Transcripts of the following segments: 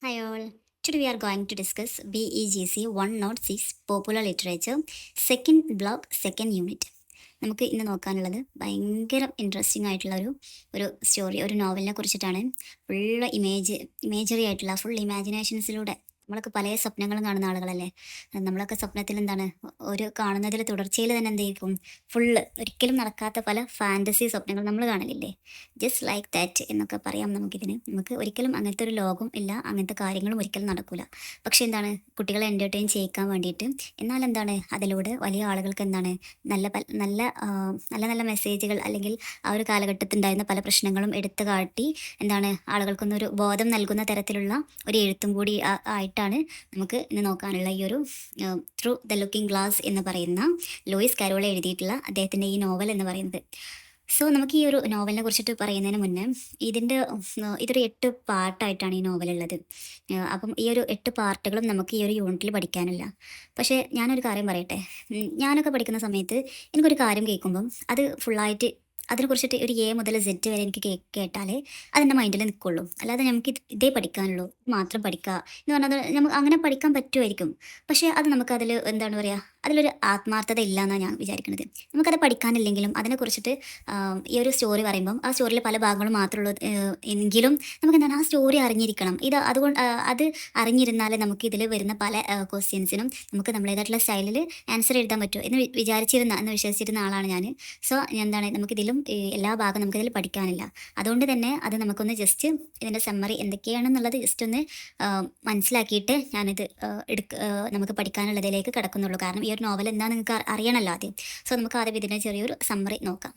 Hi all. Today we are going to discuss BEGC 106 Popular Literature Second Block Second Unit. നമുക്ക് ഇന്ന് നോക്കാനുള്ളത് ഭയങ്കര interesting ആയിട്ടുള്ള ഒരു story, ഒരു നോവലിനെ കുറിച്ചിട്ടാണ്. ഫുള്ള് ഇമേജറി ആയിട്ടുള്ള ഫുൾ ഇമാജിനേഷൻസിലൂടെ നമ്മളൊക്കെ പല സ്വപ്നങ്ങളും കാണുന്ന ആളുകളല്ലേ. നമ്മളൊക്കെ സ്വപ്നത്തിൽ എന്താണ് ഒരു കാണുന്നതിൽ തുടർച്ചയിൽ തന്നെ എന്തായിരിക്കും, ഫുള്ള് ഒരിക്കലും നടക്കാത്ത പല ഫാൻറ്റസി സ്വപ്നങ്ങൾ നമ്മൾ കാണലില്ലേ. ജസ്റ്റ് ലൈക്ക് ദാറ്റ് എന്നൊക്കെ പറയാം നമുക്കിതിന്. നമുക്ക് ഒരിക്കലും അങ്ങനത്തെ ഒരു ലോകം ഇല്ല, അങ്ങനത്തെ കാര്യങ്ങളും ഒരിക്കലും നടക്കില്ല. പക്ഷെ എന്താണ്, കുട്ടികളെ എൻ്റർടൈൻ ചെയ്യിക്കാൻ വേണ്ടിയിട്ട്, എന്നാൽ എന്താണ് അതിലൂടെ വലിയ ആളുകൾക്ക് എന്താണ് നല്ല നല്ല നല്ല നല്ല മെസ്സേജുകൾ, അല്ലെങ്കിൽ ആ ഒരു കാലഘട്ടത്തിലുണ്ടായിരുന്ന പല പ്രശ്നങ്ങളും എടുത്തു കാട്ടി എന്താണ് ആളുകൾക്കൊന്നൊരു ബോധം നൽകുന്ന തരത്തിലുള്ള ഒരു എഴുത്തും കൂടി ആയിട്ടാണ് നമുക്ക് ഇന്ന് നോക്കാനുള്ള ഈ ഒരു ത്രൂ ദ ലുക്കിംഗ് ഗ്ലാസ് എന്ന് പറയുന്ന ലൂയിസ് കരോൾ എഴുതിയിട്ടുള്ള അദ്ദേഹത്തിൻ്റെ ഈ നോവൽ എന്ന് പറയുന്നത്. സോ നമുക്ക് ഈ ഒരു നോവലിനെ കുറിച്ചിട്ട് പറയുന്നതിന് മുന്നേ, ഇതൊരു 8 പാർട്ടായിട്ടാണ് ഈ നോവലുള്ളത്. അപ്പം ഈ ഒരു 8 പാർട്ടുകളും നമുക്ക് ഈ ഒരു യൂണിറ്റിൽ പഠിക്കാനില്ല. പക്ഷേ ഞാനൊരു കാര്യം പറയട്ടെ. ഞാനൊക്കെ പഠിക്കുന്ന സമയത്ത് എനിക്കൊരു കാര്യം കേൾക്കുമ്പം അത് ഫുള്ളായിട്ട് അതിനെക്കുറിച്ചിട്ട് ഒരു എ മുതൽ സെഡ് വരെ എനിക്ക് കേട്ടാലേ അതെൻ്റെ മൈൻഡിൽ നിൽക്കുള്ളൂ. അല്ലാതെ നമുക്ക് ഇതേ പഠിക്കാനുള്ളൂ, ഇത് മാത്രം പഠിക്കുക എന്ന് പറഞ്ഞാൽ നമുക്ക് അങ്ങനെ പഠിക്കാൻ പറ്റുമായിരിക്കും. പക്ഷേ അത് നമുക്കതിൽ എന്താണ് പറയുക, അതിലൊരു ആത്മാർത്ഥത ഇല്ല എന്നാണ് ഞാൻ വിചാരിക്കുന്നത്. നമുക്കത് പഠിക്കാനില്ലെങ്കിലും അതിനെക്കുറിച്ചിട്ട് ഈ ഒരു സ്റ്റോറി പറയുമ്പം ആ സ്റ്റോറിയിൽ പല ഭാഗങ്ങളും മാത്രമുള്ളൂ എങ്കിലും നമുക്കെന്താണ് ആ സ്റ്റോറി അറിഞ്ഞിരിക്കണം. അതുകൊണ്ട് അത് അറിഞ്ഞിരുന്നാലേ നമുക്ക് ഇതിൽ വരുന്ന പല ക്വസ്റ്റ്യൻസിനും നമുക്ക് നമ്മളേതായിട്ടുള്ള സ്റ്റൈലിൽ ആൻസർ എഴുതാൻ പറ്റുമോ എന്ന് എന്ന് വിശ്വസിച്ചിരുന്ന ആളാണ് ഞാൻ. സോ എന്താണ് നമുക്കിതിലും എല്ലാ ഭാഗം നമുക്കിതിൽ പഠിക്കാനില്ല. അതുകൊണ്ട് തന്നെ അത് നമുക്കൊന്ന് ജസ്റ്റ് ഇതിൻ്റെ സമ്മറി എന്തൊക്കെയാണെന്നുള്ളത് ജസ്റ്റ് ഒന്ന് മനസ്സിലാക്കിയിട്ട് ഞാനിത് നമുക്ക് പഠിക്കാനുള്ളതിലേക്ക് കിടക്കുന്നുള്ളൂ. കാരണം ഈ ഒരു നോവൽ എന്താ നിങ്ങൾക്ക് അറിയണമല്ലോ ആദ്യം. സോ നമുക്ക് ആദ്യം ഇതിൻ്റെ ചെറിയൊരു സമ്മറി നോക്കാം.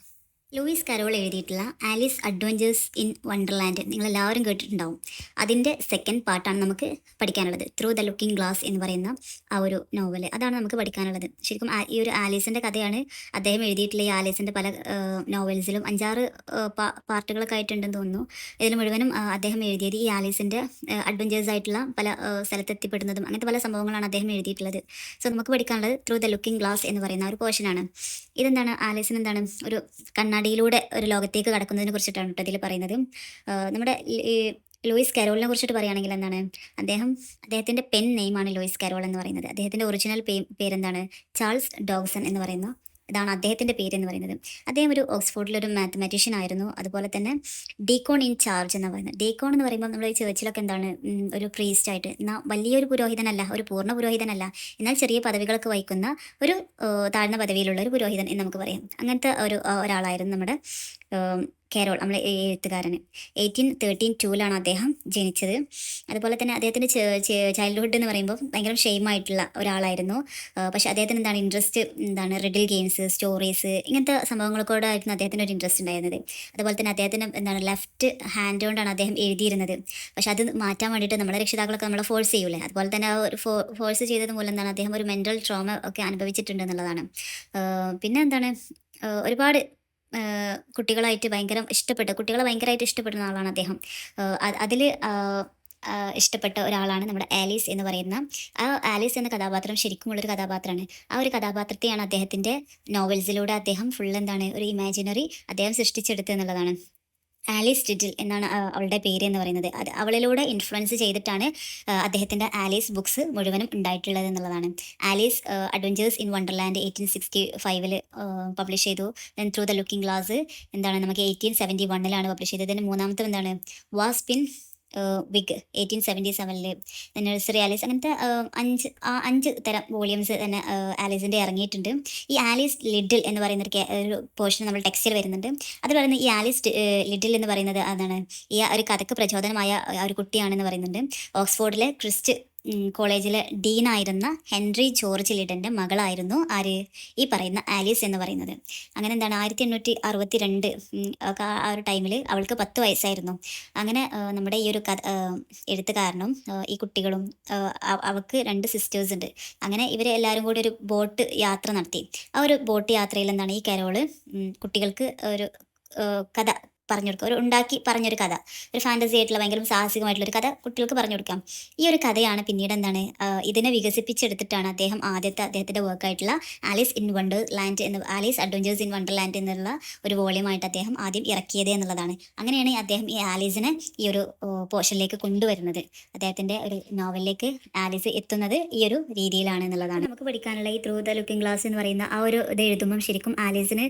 ലൂയിസ് കരോൾ എഴുതിയിട്ടുള്ള ആലീസ് അഡ്വഞ്ചേഴ്സ് ഇൻ വണ്ടർലാൻഡ് നിങ്ങളെല്ലാവരും കേട്ടിട്ടുണ്ടാവും. അതിൻ്റെ സെക്കൻഡ് പാർട്ടാണ് നമുക്ക് പഠിക്കാനുള്ളത്. ത്രൂ ദ ലുക്കിംഗ് ഗ്ലാസ് എന്ന് പറയുന്ന ആ ഒരു നോവൽ, അതാണ് നമുക്ക് പഠിക്കാനുള്ളത്. ശരിക്കും ഈ ഒരു ആലീസിൻ്റെ കഥയാണ് അദ്ദേഹം എഴുതിയിട്ടുള്ള. ഈ ആലീസിൻ്റെ പല നോവൽസിലും 5-6 പാർട്ടുകളൊക്കെ ആയിട്ടുണ്ടെന്ന് തോന്നുന്നു. ഇതിൽ മുഴുവനും അദ്ദേഹം എഴുതിയത് ഈ ആലീസിൻ്റെ അഡ്വഞ്ചേഴ്സ് ആയിട്ടുള്ള പല സ്ഥലത്തെത്തിപ്പെടുന്നതും അങ്ങനത്തെ പല സംഭവങ്ങളാണ് അദ്ദേഹം എഴുതിയിട്ടുള്ളത്. സോ നമുക്ക് പഠിക്കാനുള്ളത് ത്രൂ ദ ലുക്കിംഗ് ഗ്ലാസ് എന്ന് പറയുന്ന ഒരു പോർഷനാണ്. ഇതെന്താണ്, ആലീസിന് എന്താണ് ഒരു കണ്ണാടിയിലൂടെ ഒരു ലോകത്തേക്ക് കടക്കുന്നതിനെ കുറിച്ചിട്ടാണ് കേട്ടോ ഇതിൽ പറയുന്നത്. നമ്മുടെ ഈ ലൂയിസ് കരോളിനെ കുറിച്ചിട്ട് പറയുകയാണെങ്കിൽ എന്താണ്, അദ്ദേഹത്തിൻ്റെ പെൻ നെയിമാണ് ലൂയിസ് കരോൾ എന്ന് പറയുന്നത്. അദ്ദേഹത്തിൻ്റെ ഒറിജിനൽ പേരെന്താണ്, ചാൾസ് ഡോഗ്സൺ എന്ന് പറയുന്ന ഇതാണ് അദ്ദേഹത്തിൻ്റെ പേരെന്ന് പറയുന്നത്. അദ്ദേഹം ഒരു ഓക്സ്ഫോർഡിലൊരു മാത്തമാറ്റീഷ്യൻ ആയിരുന്നു. അതുപോലെ തന്നെ ഡീക്കോൺ ഇൻ ചാർജ് എന്ന് പറയുന്നത്. ഡീക്കോൺ എന്ന് പറയുമ്പോൾ നമ്മൾ ഈ ചേർച്ചിലൊക്കെ എന്താണ് ഒരു പ്രീസ്റ്റ് ആയിട്ട്, എന്നാൽ വലിയൊരു പുരോഹിതനല്ല, ഒരു പൂർണ്ണ പുരോഹിതനല്ല, എന്നാൽ ചെറിയ പദവികളൊക്കെ വഹിക്കുന്ന ഒരു താഴ്ന്ന പദവിയിലുള്ള ഒരു പുരോഹിതൻ എന്ന് നമുക്ക് പറയാം. അങ്ങനത്തെ ഒരാളായിരുന്നു നമ്മുടെ കരോൾ, നമ്മളെ എഴുത്തുകാരന്. 1832 അദ്ദേഹം ജനിച്ചത്. അതുപോലെ തന്നെ അദ്ദേഹത്തിൻ്റെ ചൈൽഡ്ഹുഡ് എന്ന് പറയുമ്പോൾ ഭയങ്കര ഷെയിമായിട്ടുള്ള ഒരാളായിരുന്നു. പക്ഷേ അദ്ദേഹത്തിന് എന്താണ് ഇൻട്രസ്റ്റ്, റിഡിൽ ഗെയിംസ്, സ്റ്റോറീസ്, ഇങ്ങനത്തെ സംഭവങ്ങൾക്കോടായിരുന്നു അദ്ദേഹത്തിന് ഒരു ഇൻട്രസ്റ്റ് ഉണ്ടായിരുന്നത്. അതുപോലെ തന്നെ അദ്ദേഹത്തിന് ലെഫ്റ്റ് ഹാൻഡ് കൊണ്ടാണ് അദ്ദേഹം എഴുതിയിരുന്നത്. പക്ഷെ അത് മാറ്റാൻ വേണ്ടിയിട്ട് നമ്മുടെ രക്ഷിതാക്കളൊക്കെ നമ്മളെ ഫോഴ്സ് ചെയ്യൂലേ, അതുപോലെ തന്നെ ആ ഒരു ഫോഴ്സ് ചെയ്തത് മൂലം അദ്ദേഹം ഒരു മെൻ്റൽ ട്രോമ ഒക്കെ അനുഭവിച്ചിട്ടുണ്ട് എന്നുള്ളതാണ്. പിന്നെ ഒരുപാട് കുട്ടികളെ ഭയങ്കരമായിട്ട് ഇഷ്ടപ്പെടുന്ന ആളാണ് അദ്ദേഹം. അതിൽ ഇഷ്ടപ്പെട്ട ഒരാളാണ് നമ്മുടെ ആലീസ് എന്ന് പറയുന്ന ആലീസ് എന്ന കഥാപാത്രം ശരിക്കുമുള്ളൊരു കഥാപാത്രമാണ്. ആ ഒരു കഥാപാത്രത്തെയാണ് അദ്ദേഹത്തിൻ്റെ നോവൽസിലൂടെ അദ്ദേഹം ഫുൾ ഒരു ഇമാജിനറി അദ്ദേഹം സൃഷ്ടിച്ചെടുത്തത് എന്നുള്ളതാണ്. ആലീസ് ലിറ്റിൽ എന്നാണ് അവളുടെ പേര് എന്ന് പറയുന്നത്. അത് അവളിലൂടെ ഇൻഫ്ലുവൻസ് ചെയ്തിട്ടാണ് അദ്ദേഹത്തിൻ്റെ ആലീസ് ബുക്സ് മുഴുവനും ഉണ്ടായിട്ടുള്ളത് എന്നുള്ളതാണ്. Alice adventures in Wonderland 1865 publish ചെയ്തു. Then through the looking glass നമുക്ക് 1871 പബ്ലിഷ് ചെയ്തത്. ഇതിന് മൂന്നാമത്തെ വാസ്പിൻ വിഗ് 1877. നഴ്സറി ആലീസ്, അങ്ങനത്തെ 5 തരം വോളിയൂംസ് തന്നെ ആലീസിൻ്റെ ഇറങ്ങിയിട്ടുണ്ട്. ഈ ആലീസ് ലിഡിൽ എന്ന് പറയുന്ന ഒരു പോർഷൻ നമ്മൾ ടെക്സ്റ്റിൽ വരുന്നുണ്ട്. അത് പറയുന്നത് ഈ ആലീസ് ലിഡിൽ എന്ന് പറയുന്നത് ഈ ഒരു കഥയ്ക്ക് പ്രചോദനമായ ഒരു കുട്ടിയാണെന്ന് പറയുന്നുണ്ട്. ഓക്സ്ഫോർഡിലെ ക്രിസ്റ്റ് കോളേജിലെ ഡീനായിരുന്ന ഹെൻറി ജോർജ് ലിഡൻ്റെ മകളായിരുന്നു ഈ പറയുന്ന ആലീസ് എന്ന് പറയുന്നത്. അങ്ങനെ 1862 ആ ഒരു ടൈമിൽ അവൾക്ക് 10 വയസ്സായിരുന്നു. അങ്ങനെ നമ്മുടെ ഈ ഒരു എഴുത്തുകാരനും ഈ കുട്ടികളും, അവൾക്ക് 2 സിസ്റ്റേഴ്സ് ഉണ്ട്. അങ്ങനെ ഇവർ എല്ലാവരും കൂടി ഒരു ബോട്ട് യാത്ര നടത്തി. ആ ഒരു ബോട്ട് യാത്രയിൽ ഈ കരോള് കുട്ടികൾക്ക് ഒരു കഥ പറഞ്ഞു കൊടുക്കുക, ഒരു ഉണ്ടാക്കി പറഞ്ഞൊരു കഥ, ഒരു ഫാൻറ്റസി ആയിട്ടുള്ള ഭയങ്കര സാഹസികമായിട്ടുള്ളൊരു കഥ കുട്ടികൾക്ക് പറഞ്ഞു കൊടുക്കാം. ഈ ഒരു കഥയാണ് പിന്നീട് എന്താണ് ഇതിനെ വികസിപ്പിച്ചെടുത്തിട്ടാണ് അദ്ദേഹത്തിൻ്റെ വർക്കായിട്ടുള്ള ആലീസ് ഇൻ വണ്ടർ ലാൻഡ് എന്ന ആലീസ് അഡ്വഞ്ചേഴ്സ് ഇൻ വണ്ടർലാൻഡ് എന്നുള്ള ഒരു വോളിയമായിട്ട് അദ്ദേഹം ആദ്യം ഇറക്കിയത് എന്നുള്ളതാണ്. അങ്ങനെയാണ് അദ്ദേഹം ഈ ആലീസിനെ ഈ ഒരു പോർഷനിലേക്ക് കൊണ്ടുവരുന്നത്. അദ്ദേഹത്തിൻ്റെ ഒരു നോവലിലേക്ക് ആലീസ് എത്തുന്നത് ഈ ഒരു രീതിയിലാണ് എന്നുള്ളതാണ്. നമുക്ക് പഠിക്കാനുള്ള ഈ ത്രൂ ദ ലുക്കിംഗ് ഗ്ലാസ് എന്ന് പറയുന്ന ആ ഒരു ഇത് എഴുതുമ്പം ശരിക്കും ആലീസിന്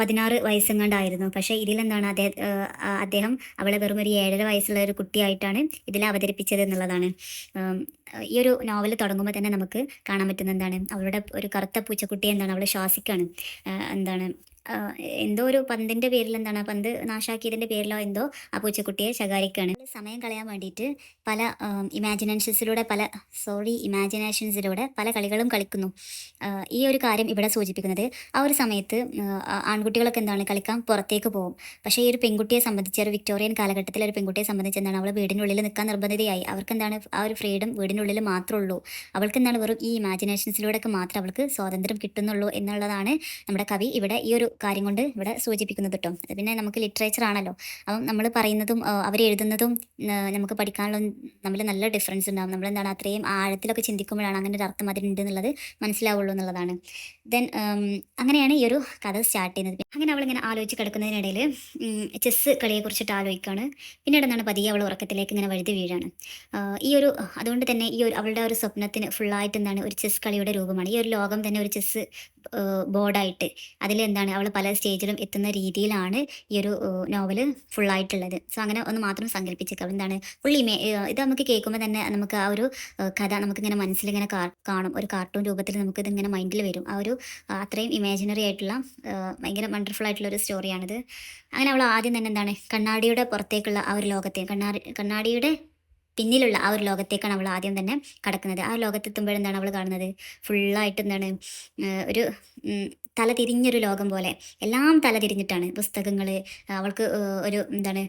16 വയസ്സെങ്ങാണ്ടായിരുന്നു. പക്ഷേ ഇതിലെന്താണ് അദ്ദേഹം അവളെ വെറും ഒരു 7.5 വയസ്സുള്ള ഒരു കുട്ടിയായിട്ടാണ് ഇതിൽ അവതരിപ്പിച്ചത് എന്നുള്ളതാണ്. ഈ ഒരു നോവൽ തുടങ്ങുമ്പോൾ തന്നെ നമുക്ക് കാണാൻ പറ്റുന്ന എന്താണ്, അവളുടെ ഒരു കറുത്ത പൂച്ചക്കുട്ടിയെ എന്താണ് അവൾ ശ്വാസിക്കാണ്. എന്താണ് എന്തോ ഒരു പന്തിൻ്റെ പേരിൽ എന്താണ് പന്ത് നാശാക്കിയതിൻ്റെ പേരിലോ എന്തോ ആ പൂച്ചക്കുട്ടിയെ ശകാരിക്കുകയാണ്. സമയം കളയാൻ വേണ്ടിയിട്ട് പല ഇമാജിനേഷൻസിലൂടെ പല കളികളും കളിക്കുന്നു. ഈ ഒരു കാര്യം ഇവിടെ സൂചിപ്പിക്കുന്നത് ആ ഒരു സമയത്ത് ആൺകുട്ടികളൊക്കെ എന്താണ് കളിക്കാൻ പുറത്തേക്ക് പോകും. പക്ഷേ ഈ ഒരു പെൺകുട്ടിയെ സംബന്ധിച്ച് ഒരു വിക്ടോറിയൻ കാലഘട്ടത്തിലെ ഒരു പെൺകുട്ടിയെ സംബന്ധിച്ച് എന്താണ് അവൾ വീടിനുള്ളിൽ നിൽക്കാൻ നിർബന്ധിതയായി. അവർക്ക് എന്താണ് ആ ഒരു ഫ്രീഡം വീടിനുള്ളിൽ മാത്രമേ ഉള്ളൂ. അവൾക്ക് എന്താണ് വെറും ഈ ഇമാജിനേഷൻസിലൂടെയൊക്കെ മാത്രമേ അവൾക്ക് സ്വാതന്ത്ര്യം കിട്ടുന്നുള്ളൂ എന്നുള്ളതാണ് നമ്മുടെ കവി ഇവിടെ ഈ ഒരു കാര്യം കൊണ്ട് ഇവിടെ സൂചിപ്പിക്കുന്നത് കേട്ടോ. അത് പിന്നെ നമുക്ക് ലിറ്ററേച്ചർ ആണല്ലോ, അപ്പം നമ്മൾ പറയുന്നതും അവരെഴുതുന്നതും നമുക്ക് പഠിക്കാനുള്ള തമ്മിൽ നല്ല ഡിഫറൻസ് ഉണ്ടാകും. നമ്മളെന്താണ് അത്രയും ആഴത്തിലൊക്കെ ചിന്തിക്കുമ്പോഴാണ് അങ്ങനെ ഒരു അർത്ഥം അതിനുണ്ട് എന്നുള്ളത് മനസ്സിലാവുള്ളൂ എന്നുള്ളതാണ്. ദെൻ അങ്ങനെയാണ് ഈ ഒരു കഥ സ്റ്റാർട്ട് ചെയ്യുന്നത്. അങ്ങനെ അവളിങ്ങനെ ആലോചിച്ച് കിടക്കുന്നതിനിടയിൽ ചെസ്സ് കളിയെക്കുറിച്ചിട്ട് ആലോചിക്കുകയാണ്. പിന്നീട് എന്താണ് പതിയെ അവൾ ഉറക്കത്തിലേക്ക് ഇങ്ങനെ വഴുതി വീഴാണ്. ഈ ഒരു അതുകൊണ്ട് തന്നെ ഈ ഒരു അവളുടെ ഒരു സ്വപ്നത്തിന് ഫുള്ളായിട്ട് എന്താണ് ഒരു ചെസ് കളിയുടെ രൂപമാണ്. ഈ ഒരു ലോകം തന്നെ ഒരു ചെസ്സ് ബോർഡായിട്ട് അതിലെന്താണ് അവൾ പല സ്റ്റേജിലും എത്തുന്ന രീതിയിലാണ് ഈ ഒരു നോവല് ഫുള്ളായിട്ടുള്ളത്. സോ അങ്ങനെ ഒന്ന് മാത്രം സങ്കല്പിച്ചേക്കാം. എന്താണ് ഇത് നമുക്ക് കേൾക്കുമ്പോൾ തന്നെ നമുക്ക് ആ ഒരു കഥ നമുക്കിങ്ങനെ മനസ്സിലിങ്ങനെ കാണും. ഒരു കാർട്ടൂൺ രൂപത്തിൽ നമുക്കിതിങ്ങനെ മൈൻഡിൽ വരും. ആ ഒരു അത്രയും ഇമാജിനറി ആയിട്ടുള്ള ഭയങ്കര വണ്ടർഫുൾ ആയിട്ടുള്ള ഒരു സ്റ്റോറിയാണിത്. അങ്ങനെ അവൾ ആദ്യം തന്നെ എന്താണ് കണ്ണാടിയുടെ പുറത്തേക്കുള്ള ആ ഒരു ലോകത്തെ കണ്ണാടിയുടെ പിന്നിലുള്ള ആ ഒരു ലോകത്തേക്കാണ് അവൾ ആദ്യം തന്നെ കടക്കുന്നത്. ആ ലോകത്തെത്തുമ്പോഴെന്താണ് അവൾ കാണുന്നത് ഫുള്ളായിട്ട് എന്താണ് ഒരു തല തിരിഞ്ഞൊരു ലോകം പോലെ എല്ലാം തല തിരിഞ്ഞിട്ടാണ്. പുസ്തകങ്ങൾ അവൾക്ക് ഒരു എന്താണ്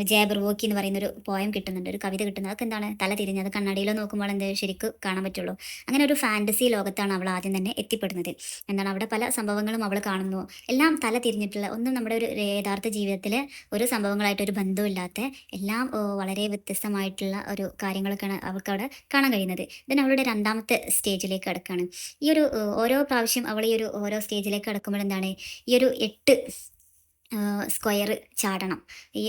ജാബർവോക്കി എന്ന് പറയുന്നൊരു പോയം കിട്ടുന്നുണ്ട്, ഒരു കവിത കിട്ടുന്നത്. അതൊക്കെ എന്താണ് തല തിരിഞ്ഞത് കണ്ണാടിയിലോ നോക്കുമ്പോൾ എന്ത് ശരിക്കും കാണാൻ പറ്റുള്ളൂ. അങ്ങനെ ഒരു ഫാൻറ്റസി ലോകത്താണ് അവൾ ആദ്യം തന്നെ എത്തിപ്പെടുന്നത്. എന്താണ് അവിടെ പല സംഭവങ്ങളും അവൾ കാണുന്നു, എല്ലാം തല തിരിഞ്ഞിട്ടുള്ള, ഒന്നും നമ്മുടെ ഒരു യഥാർത്ഥ ജീവിതത്തിലെ ഒരു സംഭവങ്ങളായിട്ടൊരു ബന്ധമില്ലാത്ത എല്ലാം വളരെ വ്യത്യസ്തമായിട്ടുള്ള ഒരു കാര്യങ്ങളൊക്കെയാണ് അവൾക്ക് അവിടെ കാണാൻ കഴിയുന്നത്. ദെൻ അവളുടെ രണ്ടാമത്തെ സ്റ്റേജിലേക്ക് കടക്കുകയാണ്. ഈ ഒരു ഓരോ പ്രാവശ്യം അവൾ ഈ ഒരു ഓരോ സ്റ്റേജിലേക്ക് കടക്കുമ്പോഴെന്താണ് ഈ ഒരു 8 സ്ക്വയർ ചാടണം. ഈ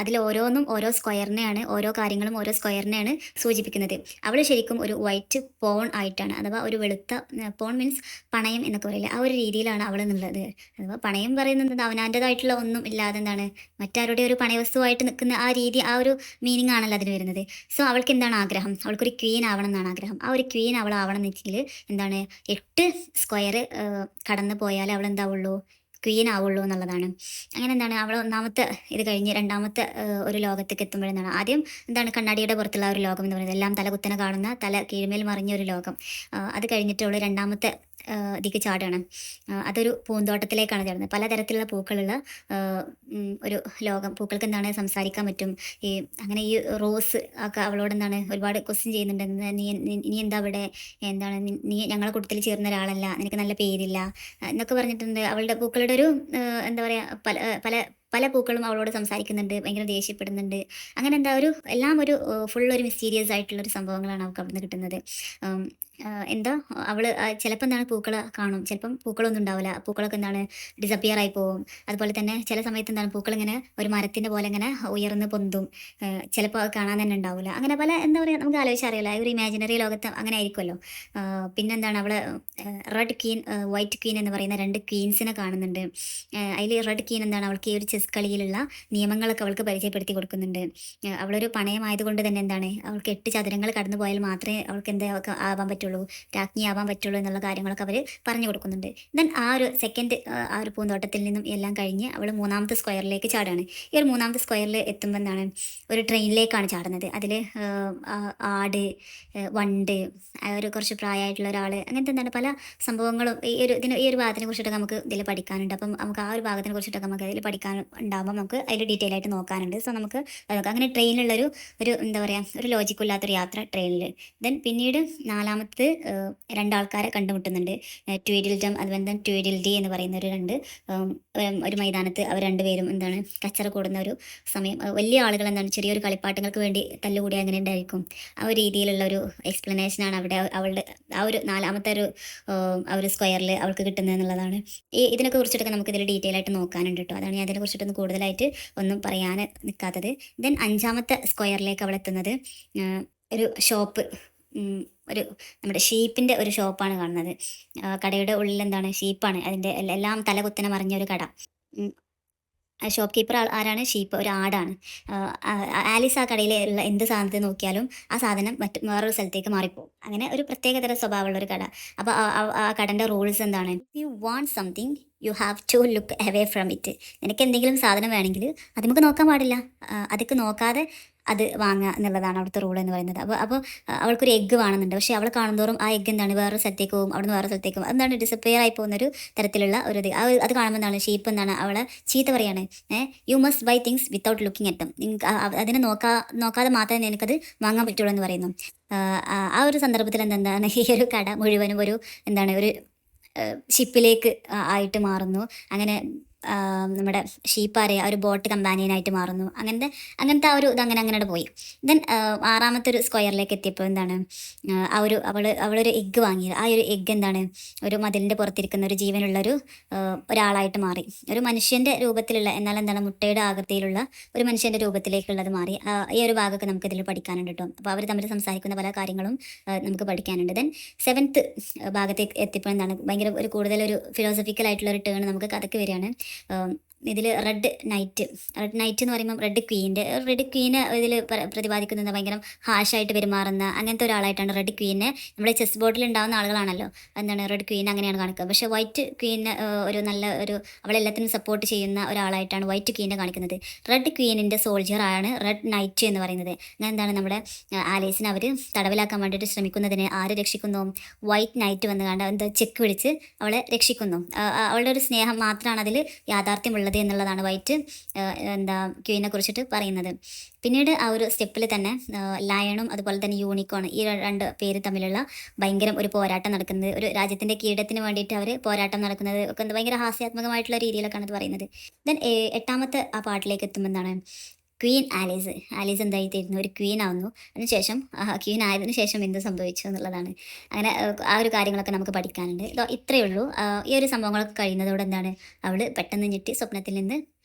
അതിൽ ഓരോന്നും ഓരോ സ്ക്വയറിനെയാണ്, ഓരോ കാര്യങ്ങളും ഓരോ സ്ക്വയറിനെയാണ് സൂചിപ്പിക്കുന്നത്. അവൾ ശരിക്കും ഒരു വൈറ്റ് പോൺ ആയിട്ടാണ്, അഥവാ ഒരു വെളുത്ത പോൺ മീൻസ് പണയം എന്നൊക്കെ പറയില്ല, ആ ഒരു രീതിയിലാണ് അവൾ എന്നുള്ളത്. അഥവാ പണയം പറയുന്നത് അവനാൻ്റെതായിട്ടുള്ള ഒന്നും ഇല്ലാതെ എന്താണ് മറ്റാരുടെ ഒരു പണയവസ്തുവായിട്ട് നിൽക്കുന്ന ആ രീതി, ആ ഒരു മീനിങ് ആണല്ലോ അതിന് വരുന്നത്. സോ അവൾക്ക് എന്താണ് ആഗ്രഹം, അവൾക്കൊരു ക്വീൻ ആവണം എന്നാണ് ആഗ്രഹം. ആ ഒരു ക്വീൻ അവൾ ആവണം എന്ന് വെച്ചെങ്കിൽ എന്താണ് 8 സ്ക്വയർ കടന്നു പോയാൽ അവൾ എന്താവുള്ളൂ ക്വീൻ ആവുള്ളൂ എന്നുള്ളതാണ്. അങ്ങനെ എന്താണ് അവൾ ഒന്നാമത്തെ ഇത് കഴിഞ്ഞ് രണ്ടാമത്തെ ഒരു ലോകത്തേക്ക് എത്തുമ്പോഴെന്താണ് ആദ്യം എന്താണ് കണ്ണാടിയുടെ പുറത്തുള്ള ഒരു ലോകം എന്ന് പറയുന്നത് എല്ലാം തല കുത്തനെ കാണുന്ന തല കീഴ്മേൽ മറിഞ്ഞ ഒരു ലോകം. അത് കഴിഞ്ഞിട്ട് അവൾ രണ്ടാമത്തെ ഇതിക്ക് ചാടുകയാണ്. അതൊരു പൂന്തോട്ടത്തിലേക്കാണ് ചാടുന്നത്. പലതരത്തിലുള്ള പൂക്കളുള്ള ഒരു ലോകം. പൂക്കൾക്ക് എന്താണ് സംസാരിക്കാൻ പറ്റും. അങ്ങനെ ഈ റോസ് ഒക്കെ അവളോട് എന്താണ് ഒരുപാട് ക്വസ്റ്റ്യൻ ചെയ്യുന്നുണ്ട്. നീ എന്താ ഇവിടെ, എന്താണ് നീ ഞങ്ങളെ കൂട്ടത്തിൽ ചേർന്ന ഒരാളല്ല, നിനക്ക് നല്ല പേരില്ല എന്നൊക്കെ പറഞ്ഞിട്ടുണ്ട്. അവളുടെ പൂക്കളുടെ ഒരു എന്താ പറയുക പല പല പല പൂക്കളും അവളോട് സംസാരിക്കുന്നുണ്ട്, ഭയങ്കര ദേഷ്യപ്പെടുന്നുണ്ട്. അങ്ങനെ എന്താ ഒരു എല്ലാം ഒരു ഫുൾ ഒരു മിസ്റ്റീരിയസ് ആയിട്ടുള്ളൊരു സംഭവങ്ങളാണ് അവൾക്ക് അവിടെ നിന്ന് കിട്ടുന്നത്. എന്താ അവൾ ചിലപ്പോൾ എന്താണ് പൂക്കൾ കാണും, ചിലപ്പം പൂക്കളൊന്നും ഉണ്ടാവില്ല, പൂക്കളൊക്കെ എന്താണ് ഡിസപ്പിയർ ആയി പോകും. അതുപോലെ തന്നെ ചില സമയത്ത് എന്താണ് പൂക്കളിങ്ങനെ ഒരു മരത്തിൻ്റെ പോലെ ഇങ്ങനെ ഉയർന്ന് പൊന്തും, ചിലപ്പോൾ അത് കാണാൻ തന്നെ ഉണ്ടാവില്ല. അങ്ങനെ പല എന്താ പറയുക നമുക്ക് ആലോചിച്ചറിയില്ല, ഒരു ഇമാജിനറി ലോകത്ത് അങ്ങനെ ആയിരിക്കുമല്ലോ. പിന്നെന്താണ് അവൾ റെഡ് ക്വീൻ വൈറ്റ് ക്വീൻ എന്ന് പറയുന്ന 2 ക്വീൻസിനെ കാണുന്നുണ്ട്. അതിൽ റെഡ് ക്വീൻ എന്താണ് അവൾക്ക് ഈ ഒരു ചെസ് കളിയിലുള്ള നിയമങ്ങളൊക്കെ അവൾക്ക് പരിചയപ്പെടുത്തി കൊടുക്കുന്നുണ്ട്. അവളൊരു പണയമായതുകൊണ്ട് തന്നെ എന്താണ് അവൾക്ക് 8 ചതുരങ്ങൾ കടന്നു പോയാൽ മാത്രമേ അവൾക്ക് എന്താ ആവാൻ പറ്റുള്ളൂ, രാജ്ഞിയാവാൻ പറ്റുള്ളൂ എന്നുള്ള കാര്യങ്ങളൊക്കെ അവർ പറഞ്ഞു കൊടുക്കുന്നുണ്ട്. ദെൻ ആ ഒരു സെക്കൻഡ് ആ ഒരു പൂന്തോട്ടത്തിൽ നിന്നും എല്ലാം കഴിഞ്ഞ് അവൾ 3ാമത്തെ സ്ക്വയറിലേക്ക് ചാടുകയാണ്. ഈ ഒരു 3ാമത്തെ സ്ക്വയറിൽ എത്തുമ്പോൾ എന്താണ് ഒരു ട്രെയിനിലേക്കാണ് ചാടുന്നത്. അതിൽ ആട്, വണ്ട്, ഒരു കുറച്ച് പ്രായമായിട്ടുള്ള ഒരാൾ, അങ്ങനത്തെ എന്താണ് പല സംഭവങ്ങളും ഈ ഒരു ഭാഗത്തിനെ കുറിച്ചിട്ടൊക്കെ നമുക്ക് ഇതിൽ പഠിക്കാനുണ്ട്. അപ്പം നമുക്ക് ആ ഒരു ഭാഗത്തിനെ കുറിച്ചിട്ടൊക്കെ നമുക്ക് അതിൽ പഠിക്കാൻ ഉണ്ടാകുമ്പോൾ നമുക്ക് അതിൽ ഡീറ്റെയിൽ ആയിട്ട് നോക്കാനുണ്ട്. സോ നമുക്ക് അത് നോക്കാം. അങ്ങനെ ട്രെയിനിലുള്ളൊരു ഒരു എന്താ പറയുക ഒരു ലോജിക്കും ഇല്ലാത്തൊരു യാത്ര ട്രെയിനിൽ. ദെൻ പിന്നീട് നാലാമത്തെ രണ്ടാൾക്കാരെ കണ്ടുമുട്ടുന്നുണ്ട്. ട്വീഡിൽഡം അതുപോലെ തന്നെ ട്വീഡിൽഡി എന്ന് പറയുന്ന ഒരു രണ്ട് ഒരു മൈതാനത്ത് അവർ രണ്ടുപേരും എന്താണ് കച്ചറ കൂടുന്ന ഒരു സമയം. വലിയ ആളുകൾ എന്താണ് ചെറിയൊരു കളിപ്പാട്ടങ്ങൾക്ക് വേണ്ടി തല്ലുകൂടി അങ്ങനെ ഉണ്ടായിരിക്കും. ആ ഒരു രീതിയിലുള്ള ഒരു എക്സ്പ്ലനേഷനാണ് അവിടെ അവളുടെ ആ ഒരു നാലാമത്തെ ഒരു ആ ഒരു സ്ക്വയറിൽ അവൾക്ക് കിട്ടുന്നത് എന്നുള്ളതാണ്. ഇതിനൊക്കെ കുറിച്ചിട്ടൊക്കെ നമുക്ക് ഇതിൽ ഡീറ്റെയിൽ ആയിട്ട് നോക്കാനുണ്ട് കേട്ടോ. അതാണ് ഞാൻ അതിനെ കുറിച്ചിട്ടൊന്നും കൂടുതലായിട്ട് ഒന്നും പറയാൻ നിൽക്കാത്തത്. ദെൻ അഞ്ചാമത്തെ സ്ക്വയറിലേക്ക് അവൾ എത്തുന്നത് ഒരു ഷോപ്പ്, ഒരു നമ്മുടെ ഷീപ്പിൻ്റെ ഒരു ഷോപ്പാണ് കാണുന്നത്. കടയുടെ ഉള്ളിൽ എന്താണ് ഷീപ്പാണ്, അതിൻ്റെ എല്ലാം തലകുത്തനെ മറിഞ്ഞ ഒരു കട. ഷോപ്പ് കീപ്പർ ആരാണ്? ഷീപ്പ്, ഒരു ആടാണ്. ആലിസ് ആ കടയിൽ ഉള്ള എന്ത് സാധനത്തെ നോക്കിയാലും ആ സാധനം വേറൊരു സ്ഥലത്തേക്ക് മാറിപ്പോകും. അങ്ങനെ ഒരു പ്രത്യേകതര സ്വഭാവമുള്ള ഒരു കട. അപ്പോൾ ആ കടൻ്റെ റൂൾസ് എന്താണ്? You want something you have to look away from it. നിനക്ക് എന്തെങ്കിലും സാധനം വേണമെങ്കിൽ അത് നമുക്ക് നോക്കാൻ പാടില്ല, അതൊക്കെ നോക്കാതെ അത് വാങ്ങുക എന്നുള്ളതാണ് അവിടുത്തെ റൂൾ എന്ന് പറയുന്നത്. അപ്പോൾ അവൾക്കൊരു എഗ്ഗ് വേണമെന്നുണ്ട്. പക്ഷേ അവൾ കാണുന്തോറും ആ എഗ്ഗ് എന്താണ് വേറൊരു സ്ഥലത്തേക്ക് പോകും, അവിടുന്ന് വേറെ സ്ഥലത്തേക്ക് പോകും. എന്താണ് ഡിസപ്പിയർ ആയി പോകുന്നൊരു തരത്തിലുള്ള ഒരു ഇത്. അത് കാണുമ്പോൾ എന്താണ് ഷീപ്പ് എന്താണ് അവളെ ചീത്ത പറയാണ്. You must by things without looking at dum. അതിനെ നോക്കാതെ മാത്രമേ നിനക്കത് വാങ്ങാൻ പറ്റുള്ളൂ എന്ന് പറയുന്നു. ആ ഒരു സന്ദർഭത്തിൽ എന്താണ് ഈ ഒരു കട മുഴുവനും ഒരു എന്താണ് ഒരു ഷിപ്പിലേക്ക് ആയിട്ട് മാറുന്നു. അങ്ങനെ നമ്മുടെ ഷീപ്പാരെ ആ ഒരു ബോട്ട് കമ്പാനിയനായിട്ട് മാറുന്നു. അങ്ങനത്തെ ആ ഒരു ഇത് അങ്ങനെ പോയി. ദെൻ ആറാമത്തെ ഒരു സ്ക്വയറിലേക്ക് എത്തിയപ്പോൾ എന്താണ് അവളൊരു എഗ്ഗ് വാങ്ങിയത്. ആ ഒരു എഗ്ഗ് എന്താണ് ഒരു മതിലിൻ്റെ പുറത്തിരിക്കുന്ന ഒരു ജീവനുള്ളൊരു ഒരാളായിട്ട് മാറി. ഒരു മനുഷ്യൻ്റെ രൂപത്തിലുള്ള, എന്നാൽ എന്താണ് മുട്ടയുടെ ആകൃതിയിലുള്ള ഒരു മനുഷ്യൻ്റെ രൂപത്തിലേക്കുള്ളത് മാറി. ഈ ഒരു ഭാഗമൊക്കെ നമുക്കിതിൽ പഠിക്കാനുണ്ട് കേട്ടോ. അപ്പോൾ അവർ തമ്മിൽ സംസാരിക്കുന്ന പല കാര്യങ്ങളും നമുക്ക് പഠിക്കാനുണ്ട്. ദെൻ സെവൻത്ത് ഭാഗത്തേക്ക് എത്തിയപ്പോൾ എന്താണ് ഭയങ്കര ഒരു കൂടുതലൊരു ഫിലോസഫിക്കൽ ആയിട്ടുള്ള ഒരു ടേൺ നമുക്ക് കഥയ്ക്ക് വരികയാണ്. ഇതിൽ റെഡ് നൈറ്റ് എന്ന് പറയുമ്പം റെഡ് ക്വീന് ഇതിൽ പ്രതിപാദിക്കുന്നത് ഭയങ്കര ഹാഷായിട്ട് പെരുമാറുന്ന അങ്ങനത്തെ ഒരാളായിട്ടാണ് റെഡ് ക്വീനെ. നമ്മുടെ ചെസ് ബോർഡിൽ ഉണ്ടാകുന്ന ആളുകളാണല്ലോ എന്താണ് റെഡ് ക്വീൻ അങ്ങനെയാണ് കാണിക്കുക. പക്ഷേ വൈറ്റ് ക്വീന് ഒരു നല്ല ഒരു അവളെല്ലാത്തിനും സപ്പോർട്ട് ചെയ്യുന്ന ഒരാളായിട്ടാണ് വൈറ്റ് ക്വീനെ കാണിക്കുന്നത്. റെഡ് ക്വീനിൻ്റെ സോൾജിയർ ആണ് റെഡ് നൈറ്റ് എന്ന് പറയുന്നത്. അങ്ങനെ എന്താണ് നമ്മുടെ ആലീസിനെ അവർ തടവിലാക്കാൻ വേണ്ടിയിട്ട് ശ്രമിക്കുന്നതിന് ആര് രക്ഷിക്കുന്നു? വൈറ്റ് നൈറ്റ് വന്ന് കണ്ട് എന്താ ചെക്ക് പിടിച്ച് അവളെ രക്ഷിക്കുന്നു. അവളുടെ ഒരു സ്നേഹം മാത്രമാണ് അതിൽ യാഥാർത്ഥ്യമുള്ളത് എന്നുള്ളതാണ് വൈറ്റ് ക്വീനെ കുറിച്ചിട്ട് പറയുന്നത്. പിന്നീട് ആ ഒരു സ്റ്റെപ്പിൽ തന്നെ ലയണും അതുപോലെ തന്നെ യൂണിക്കോൺ, ഈ രണ്ട് പേര് തമ്മിലുള്ള ഭയങ്കര ഒരു പോരാട്ടം നടക്കുന്നത്, ഒരു രാജ്യത്തിൻ്റെ കിരീടത്തിന് വേണ്ടിയിട്ട് അവർ പോരാട്ടം നടക്കുന്നത് ഒക്കെ ഭയങ്കര ഹാസ്യാത്മകമായിട്ടുള്ള രീതിയിലൊക്കെയാണ് ഇത് പറയുന്നത്. ദെൻ എട്ടാമത്തെ ആ പാട്ടിലേക്ക് എത്തുമ്പോൾ എന്താണ് ക്വീൻ ആലീസ് എന്തായിത്തീരുന്നു? ഒരു ക്വീൻ ആവുന്നു. അതിനുശേഷം ക്വീൻ ആയതിനു ശേഷം എന്ത് സംഭവിച്ചു എന്നുള്ളതാണ്. അങ്ങനെ ആ ഒരു കാര്യങ്ങളൊക്കെ നമുക്ക് പഠിക്കാനുണ്ട്. ഇത്രയേ ഉള്ളൂ. ഈ ഒരു സംഭവങ്ങളൊക്കെ കഴിയുന്നതോടെ എന്താണ് അവൾ പെട്ടെന്ന് ഞെട്ടി സ്വപ്നത്തിൽ നിന്ന്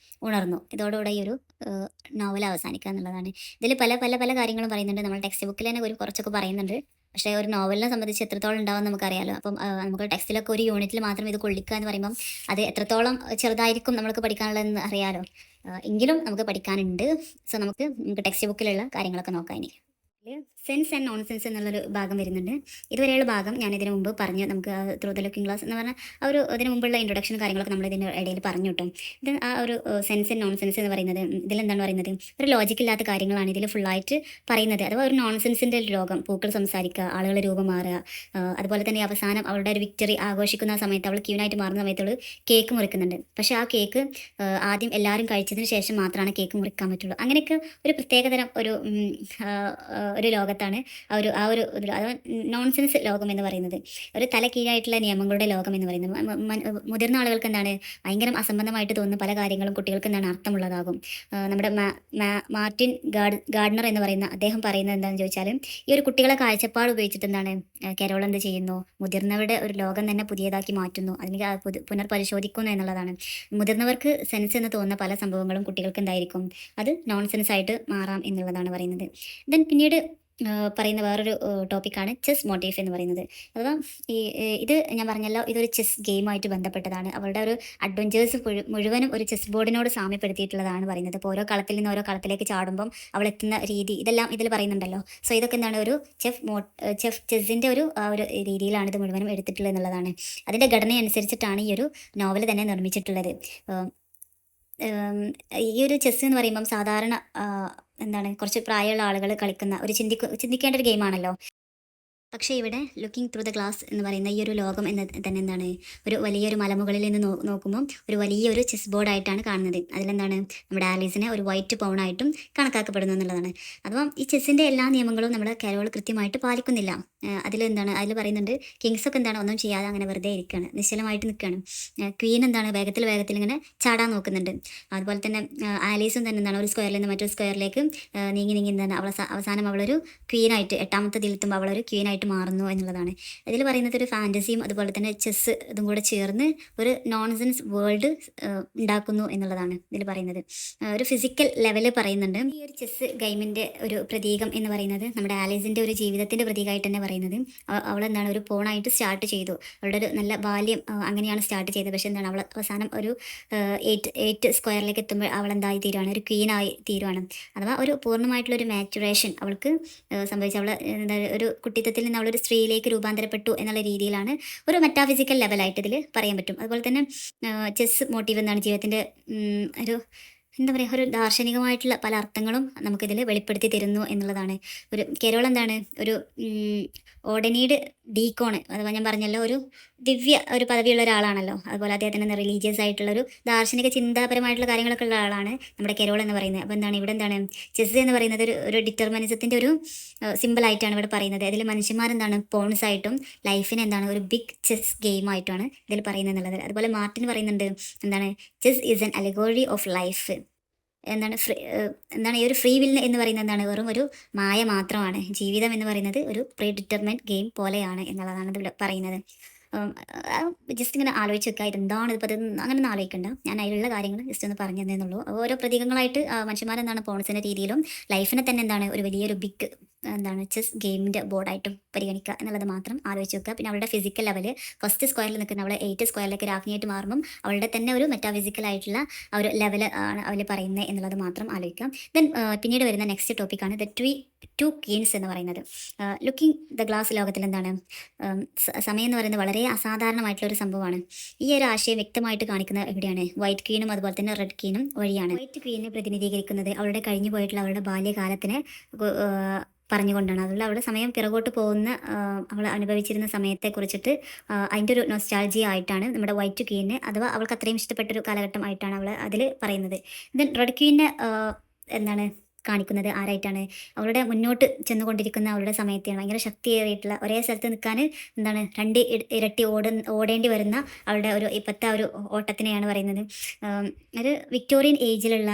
ഉണർന്നു. ഇതോടുകൂടെ ഈ ഒരു നോവൽ അവസാനിക്കുക എന്നുള്ളതാണ്. ഇതിൽ പല പല പല കാര്യങ്ങളും പറയുന്നുണ്ട്. നമ്മൾ ടെക്സ്റ്റ് ബുക്കിൽ തന്നെ കുറച്ചൊക്കെ പറയുന്നുണ്ട്. പക്ഷേ ഒരു നോവലിനെ സംബന്ധിച്ച് എത്രത്തോളം ഉണ്ടാവും നമുക്കറിയാലോ. അപ്പം നമുക്ക് ടെക്സ്റ്റിലൊക്കെ ഒരു യൂണിറ്റിൽ മാത്രം ഇത് കൊള്ളിക്കുക എന്ന് പറയുമ്പം അത് എത്രത്തോളം ചെറുതായിരിക്കും നമ്മൾക്ക് പഠിക്കാനുള്ളതെന്ന് അറിയാലോ. എങ്കിലും നമുക്ക് പഠിക്കാനുണ്ട്. സോ നമുക്ക് ടെക്സ്റ്റ് ബുക്കിലുള്ള കാര്യങ്ങളൊക്കെ നോക്കാം. ഇനി സെൻസ് ആൻഡ് നോൺ സെൻസ് എന്നുള്ളൊരു ഭാഗം വരുന്നുണ്ട്. ഇതുവരെയുള്ള ഭാഗം ഞാൻ ഇതിനു മുമ്പ് പറഞ്ഞു. നമുക്ക് ത്രൂ ദ ലുക്കിംഗ് ഗ്ലാസ് എന്ന് പറഞ്ഞാൽ ആ ഒരു ഇതിന് മുമ്പുള്ള ഇൻട്രൊഡക്ഷൻ കാര്യങ്ങളൊക്കെ നമ്മൾ ഇതിൻ്റെ ഇടയിൽ പറഞ്ഞു കിട്ടും. ഇത് ആ ഒരു സെൻസ് ആൻഡ് നോൺ സെൻസ് എന്ന് പറയുന്നത് ഇതിലെന്താണ് പറയുന്നത്? ഒരു ലോജിക്കില്ലാത്ത കാര്യങ്ങളാണ് ഇതിൽ ഫുള്ളായിട്ട് പറയുന്നത്. അഥവാ ഒരു നോൺ സെൻസിൻ്റെ ലോകം. പൂക്കൾ സംസാരിക്കുക, ആളുകളുടെ രൂപം മാറുക, അതുപോലെ തന്നെ അവസാനം അവളുടെ ഒരു വിക്ടറി ആഘോഷിക്കുന്ന സമയത്ത് അവൾ ക്യൂനായിട്ട് മാറുന്ന സമയത്ത് അവൾ കേക്ക് മുറിക്കുന്നുണ്ട്. പക്ഷേ ആ കേക്ക് ആദ്യം എല്ലാവരും കഴിച്ചതിന് ശേഷം മാത്രമാണ് കേക്ക് മുറിക്കാൻ പറ്റുള്ളൂ. അങ്ങനെയൊക്കെ ഒരു പ്രത്യേകതരം ഒരു ലോകത്താണ് ആ ഒരു അഥവാ നോൺസെൻസ് ലോകം എന്ന് പറയുന്നത്. ഒരു തല കീഴായിട്ടുള്ള നിയമങ്ങളുടെ ലോകം എന്ന് പറയുന്നത്. മുതിർന്ന ആളുകൾക്ക് എന്താണ് ഭയങ്കര അസംബന്ധമായിട്ട് തോന്നുന്ന പല കാര്യങ്ങളും കുട്ടികൾക്ക് എന്താണ് അർത്ഥമുള്ളതാകും. നമ്മുടെ മാർട്ടിൻ ഗാർഡനർ എന്ന് പറയുന്ന അദ്ദേഹം പറയുന്നത് എന്താണെന്ന് ചോദിച്ചാൽ, ഈ ഒരു കുട്ടികളെ കാഴ്ചപ്പാട് ഉപയോഗിച്ചിട്ട് എന്താണ് കരോൾ എന്ത് ചെയ്യുന്നു? മുതിർന്നവരുടെ ഒരു ലോകം തന്നെ പുതിയതാക്കി മാറ്റുന്നു, അതിന് പുനർപരിശോധിക്കുന്നു എന്നുള്ളതാണ്. മുതിർന്നവർക്ക് സെൻസ് എന്ന് തോന്നുന്ന പല സംഭവങ്ങളും കുട്ടികൾക്ക് എന്തായിരിക്കും? അത് നോൺ സെൻസ് ആയിട്ട് മാറാം എന്നുള്ളതാണ് പറയുന്നത്. ദെൻ പിന്നീട് പറയുന്ന വേറൊരു ടോപ്പിക്കാണ് ചെസ് മോട്ടീഫ് എന്ന് പറയുന്നത്. അഥവാ ഇത് ഞാൻ പറഞ്ഞല്ലോ, ഇതൊരു ചെസ് ഗെയിമായിട്ട് ബന്ധപ്പെട്ടതാണ്. അവളുടെ ഒരു അഡ്വഞ്ചേഴ്സ് മുഴുവനും ഒരു ചെസ് ബോർഡിനോട് സാമ്യപ്പെടുത്തിയിട്ടുള്ളതാണ് പറയുന്നത്. ഇപ്പോൾ ഓരോ കളത്തിൽ നിന്ന് ഓരോ കളത്തിലേക്ക് ചാടുമ്പം അവൾ എത്തുന്ന രീതി ഇതെല്ലാം ഇതിൽ പറയുന്നുണ്ടല്ലോ. സോ ഇതൊക്കെ എന്താണ് ഒരു ചെസ്സിൻ്റെ ഒരു രീതിയിലാണ് ഇത് മുഴുവനും എടുത്തിട്ടുള്ളത് എന്നുള്ളതാണ്. അതിൻ്റെ ഘടനയനുസരിച്ചിട്ടാണ് ഈ ഒരു നോവൽ തന്നെ നിർമ്മിച്ചിട്ടുള്ളത്. ഈ ഒരു ചെസ് എന്ന് പറയുമ്പം സാധാരണ എന്താണ് കുറച്ച് പ്രായമുള്ള ആളുകൾ കളിക്കുന്ന ഒരു ചിന്തിക്കേണ്ട ഒരു ഗെയിമാണല്ലോ. പക്ഷേ ഇവിടെ ലുക്കിംഗ് ത്രൂ ദ ഗ്ലാസ് എന്ന് പറയുന്ന ഈ ഒരു ലോകം എന്ന് തന്നെ എന്താണ്, ഒരു വലിയൊരു മലമുകളിൽ നിന്ന് നോക്കുമ്പോൾ ഒരു വലിയൊരു ചെസ് ബോർഡായിട്ടാണ് കാണുന്നത്. അതിലെന്താണ്, നമ്മുടെ ആലീസിനെ ഒരു വൈറ്റ് പൗണായിട്ടും കണക്കാക്കപ്പെടുന്നു എന്നുള്ളതാണ്. അഥവാ ഈ ചെസ്സിൻ്റെ എല്ലാ നിയമങ്ങളും നമ്മുടെ കരോൾ കൃത്യമായിട്ട് പാലിക്കുന്നില്ല. അതിലെന്താണ്, അതിൽ പറയുന്നുണ്ട് കിങ്സൊക്കെ എന്താണ് ഒന്നും ചെയ്യാതെ അങ്ങനെ വെറുതെ ഇരിക്കുകയാണ്, നിശ്ചലമായിട്ട് നിൽക്കുകയാണ്. ക്വീൻ എന്താണ് വേഗത്തിൽ വേഗത്തിൽ ഇങ്ങനെ ചാടാൻ നോക്കുന്നുണ്ട്. അതുപോലെ തന്നെ ആലീസും തന്നെ എന്താണ് ഒരു സ്ക്വയറിൽ നിന്ന് മറ്റൊരു സ്ക്വയറിലേക്ക് നീങ്ങി നീങ്ങി എന്താണ് അവസാനം അവളൊരു ക്വീനായിട്ട് എട്ടാമത്തെ ഇതിലെത്തുമ്പോൾ അവളൊരു ക്വീനായിട്ട് മാറുന്നു എന്നുള്ളതാണ്. ഇതിൽ പറയുന്നത് ഒരു ഫാൻറ്റസിയും അതുപോലെ തന്നെ ചെസ്സ് ഇതും കൂടെ ചേർന്ന് ഒരു നോൺസെൻസ് വേൾഡ് ഉണ്ടാക്കുന്നു എന്നുള്ളതാണ് ഇതിൽ പറയുന്നത്. ഒരു ഫിസിക്കൽ ലെവല് പറയുന്നുണ്ട്. ഈ ഒരു ചെസ്സ് ഗെയിമിൻ്റെ ഒരു പ്രതീകം എന്ന് പറയുന്നത് നമ്മുടെ ആലീസിൻ്റെ ഒരു ജീവിതത്തിൻ്റെ പ്രതീകമായിട്ട് തന്നെ പറയുന്നത്, അവളെന്താണ് ഒരു പോണായിട്ട് സ്റ്റാർട്ട് ചെയ്തു. അവളുടെ ഒരു നല്ല ബാല്യം അങ്ങനെയാണ് സ്റ്റാർട്ട് ചെയ്തത്. പക്ഷേ എന്താണ്, അവൾ അവസാനം ഒരു 8 സ്ക്വയറിലേക്ക് എത്തുമ്പോൾ അവൾ എന്തായി തീരുവാണ്, ഒരു ക്വീനായി തീരുവാണ്. അഥവാ ഒരു പൂർണ്ണമായിട്ടുള്ള ഒരു മാച്ചുറേഷൻ അവൾക്ക് സംഭവിച്ചു. അവൾ എന്താ ഒരു കുട്ടിത്തത്തിൽ നിന്ന് അവളൊരു സ്ത്രീയിലേക്ക് രൂപാന്തരപ്പെട്ടു എന്നുള്ള രീതിയിലാണ് ഒരു മെറ്റാഫിസിക്കൽ ലെവലായിട്ട് ഇതിൽ പറയാൻ പറ്റും. അതുപോലെ തന്നെ ചെസ് മോട്ടീവ് എന്താണ്, ജീവിതത്തിൻ്റെ ഒരു എന്താ പറയുക, ഒരു ദാർശനികമായിട്ടുള്ള പല അർത്ഥങ്ങളും നമുക്കിതിൽ വെളിപ്പെടുത്തി തരുന്നു എന്നുള്ളതാണ്. ഒരു കേരളം എന്താണ് ഒരു ഓർഡിനീഡ് ഡീക്കോണ്, അഥവാ ഞാൻ പറഞ്ഞല്ലോ ഒരു ദിവ്യ ഒരു പദവിയുള്ള ഒരാളാണല്ലോ. അതുപോലെ അദ്ദേഹത്തിന് റിലീജിയസ് ആയിട്ടുള്ള ഒരു ദാർശനിക ചിന്താപരമായിട്ടുള്ള കാര്യങ്ങളൊക്കെ ഉള്ള ആളാണ് നമ്മുടെ കെരോൾ എന്ന് പറയുന്നത്. അപ്പോൾ എന്താണ് ഇവിടെ എന്താണ്, ചെസ് എന്ന് പറയുന്നത് ഒരു ഡിറ്റർമിനിസത്തിൻ്റെ ഒരു സിമ്പിളായിട്ടാണ് ഇവിടെ പറയുന്നത്. അതിൽ മനുഷ്യന്മാരെന്താണ് പോൺസ് ആയിട്ടും ലൈഫിന് എന്താണ് ഒരു ബിഗ് ചെസ് ഗെയിമായിട്ടാണ് ഇതിൽ പറയുന്നത് എന്നുള്ളത്. അതുപോലെ മാർട്ടിൻ പറയുന്നുണ്ട് എന്താണ്, chess is an allegory of life. എന്താണ് ഈ ഒരു ഫ്രീ വിൽ എന്ന് പറയുന്നത് എന്താണ്, വെറും ഒരു മായ മാത്രമാണ്. ജീവിതം എന്ന് പറയുന്നത് ഒരു പ്രീ ഡിറ്റർമൈൻഡ് ഗെയിം പോലെയാണ് എന്നുള്ളതാണ് ഇതിൽ പറയുന്നത്. ജസ്റ്റ് ഇങ്ങനെ ആലോചിച്ച് വെക്കുക, ഇതെന്താണ് ഇതിപ്പോൾ, അത് അങ്ങനെ ഒന്നും ആലോചിക്കണ്ട. ഞാൻ അതിലുള്ള കാര്യങ്ങൾ ജസ്റ്റ് ഒന്ന് പറഞ്ഞു തന്നേന്നുള്ളൂ. ഓരോ പ്രതീകങ്ങളായിട്ട് മനുഷ്യന്മാരെന്താണ് പോൺസിൻ്റെ രീതിയിലും ലൈഫിനെ തന്നെ എന്താണ് ഒരു വലിയൊരു ബിഗ് എന്താണ് ചെസ് ഗെയിമിൻ്റെ ബോർഡായിട്ടും പരിഗണിക്കുക എന്നുള്ളത് മാത്രം ആലോചിച്ച് വെക്കുക. പിന്നെ അവളുടെ ഫിസിക്കൽ ലെവൽ ഫസ്റ്റ് സ്ക്വയറിൽ നിൽക്കുന്ന അവളെ 8 സ്ക്വയറിലേക്ക് രാജ്ഞിയായിട്ട് മാറുമ്പം അവളുടെ തന്നെ ഒരു മെറ്റാഫിസിക്കലായിട്ടുള്ള ആ ഒരു ലെവൽ ആണ് അവർ പറയുന്നത് എന്നുള്ളത് മാത്രം ആലോചിക്കാം. ദെൻ പിന്നീട് വരുന്ന നെക്സ്റ്റ് ടോപ്പിക്കാണ് ദ ടു ക്വീൻസ് എന്ന് പറയുന്നത്. ലുക്കിംഗ് ദ ഗ്ലാസ് ലോകത്തിൽ എന്താണ്, സമയം എന്ന് പറയുന്നത് വളരെ അസാധാരണമായിട്ടുള്ള ഒരു സംഭവമാണ്. ഈ ഒരു ആശയം വ്യക്തമായിട്ട് കാണിക്കുന്നത് എവിടെയാണ്, വൈറ്റ് ക്വീനും അതുപോലെ തന്നെ റെഡ് ക്വീനും വഴിയാണ്. വൈറ്റ് ക്വീനെ പ്രതിനിധീകരിക്കുന്നത് അവളുടെ കഴിഞ്ഞു പോയിട്ടുള്ള അവളുടെ ബാല്യകാലത്തിനെ പറഞ്ഞുകൊണ്ടാണ്. അതുകൊണ്ട് അവളുടെ സമയം പിറകോട്ട് പോകുന്ന അവൾ അനുഭവിച്ചിരുന്ന സമയത്തെക്കുറിച്ചിട്ട് അതിൻ്റെ ഒരു നൊസ്റ്റാൾജിയ ആയിട്ടാണ് നമ്മുടെ വൈറ്റ് ക്വീനെ, അഥവാ അവൾക്ക് അത്രയും ഇഷ്ടപ്പെട്ടൊരു കാലഘട്ടം ആയിട്ടാണ് അവൾ അതിൽ പറയുന്നത്. ദെൻ റെഡ് ക്വീനെ എന്താണ് കാണിക്കുന്നത് ആരായിട്ടാണ്, അവളുടെ മുന്നോട്ട് ചെന്നുകൊണ്ടിരിക്കുന്ന അവളുടെ സമയത്തെയാണ്. ഭയങ്കര ശക്തിയേറിയിട്ടുള്ള ഒരേ സ്ഥലത്ത് നിൽക്കാൻ എന്താണ് 2 ഇരട്ടി ഓടേണ്ടി വരുന്ന അവളുടെ ഒരു ഇപ്പോഴത്തെ ഒരു ഓട്ടത്തിനെയാണ് പറയുന്നത്. ഒരു വിക്ടോറിയൻ ഏജിലുള്ള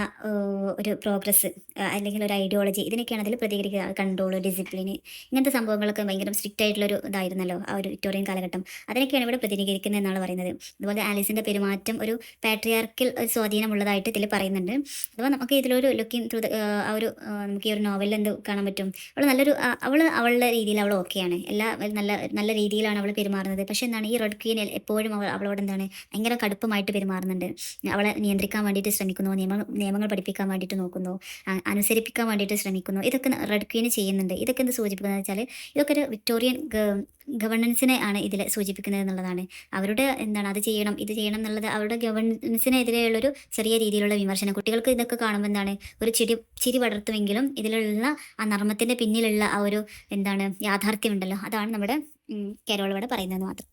ഒരു പ്രോഗ്രസ് അല്ലെങ്കിൽ ഒരു ഐഡിയോളജി, ഇതിനൊക്കെയാണ് അതിൽ പ്രതികരിക്കുക. കൺട്രോൾ, ഡിസിപ്ലിന്, ഇങ്ങനത്തെ സംഭവങ്ങളൊക്കെ ഭയങ്കര സ്ട്രിക്റ്റ് ആയിട്ടുള്ളൊരു ഇതായിരുന്നല്ലോ ആ ഒരു വിക്ടോറിയൻ കാലഘട്ടം. അതിനൊക്കെയാണ് ഇവിടെ പ്രതിനിധീകരിക്കുന്നത് എന്നാണ് പറയുന്നത്. അതുപോലെ ആലീസിൻ്റെ പെരുമാറ്റം ഒരു പാട്രിയാർക്കൽ സ്വാധീനമുള്ളതായിട്ട് ഇതിൽ പറയുന്നുണ്ട്. അഥവാ നമുക്ക് ഇതിലൊരു ലുക്കിംഗ് ത്രൂ നമുക്ക് ഈ ഒരു നോവലിൽ എന്ത് കാണാൻ പറ്റും, അവൾ നല്ലൊരു അവളുടെ രീതിയിൽ അവൾ ഓക്കെയാണ്, നല്ല നല്ല രീതിയിലാണ് അവൾ പെരുമാറുന്നത്. പക്ഷേ എന്താണ്, ഈ റെഡ് ക്വീൻ എപ്പോഴും അവളോട് എന്താണ് ഭയങ്കര കടുപ്പമായിട്ട് പെരുമാറുന്നുണ്ട്. അവളെ നിയന്ത്രിക്കാൻ വേണ്ടിയിട്ട് ശ്രമിക്കുന്നു, നിയമങ്ങൾ പഠിപ്പിക്കാൻ വേണ്ടിയിട്ട് നോക്കുന്നു, അനുസരിപ്പിക്കാൻ വേണ്ടിയിട്ട് ശ്രമിക്കുന്നു. ഇതൊക്കെ റെഡ് ക്വീൻ ചെയ്യുന്നുണ്ട്. ഇതൊക്കെ എന്ത് സൂചിപ്പിക്കുന്നത് വെച്ചാൽ ഇതൊക്കെ ഒരു വിക്ടോറിയൻ ഗവർണൻസിനെ ആണ് ഇതിൽ സൂചിപ്പിക്കുന്നത് എന്നുള്ളതാണ്. അവരുടെ എന്താണ് അത് ചെയ്യണം ഇത് ചെയ്യണം എന്നുള്ളത് അവരുടെ ഗവർണൻസിനെതിരെയുള്ളൊരു ചെറിയ രീതിയിലുള്ള വിമർശനം. കുട്ടികൾക്ക് ഇതൊക്കെ കാണുമ്പോൾ എന്താണ് ഒരു ചിരി പടർത്തുമെങ്കിലും ഇതിലുള്ള ആ നർമ്മത്തിൻ്റെ പിന്നിലുള്ള ആ ഒരു എന്താണ് യാഥാർത്ഥ്യം ഉണ്ടല്ലോ, അതാണ് നമ്മുടെ കരോൾ ഇവിടെ പറയുന്നത് മാത്രം.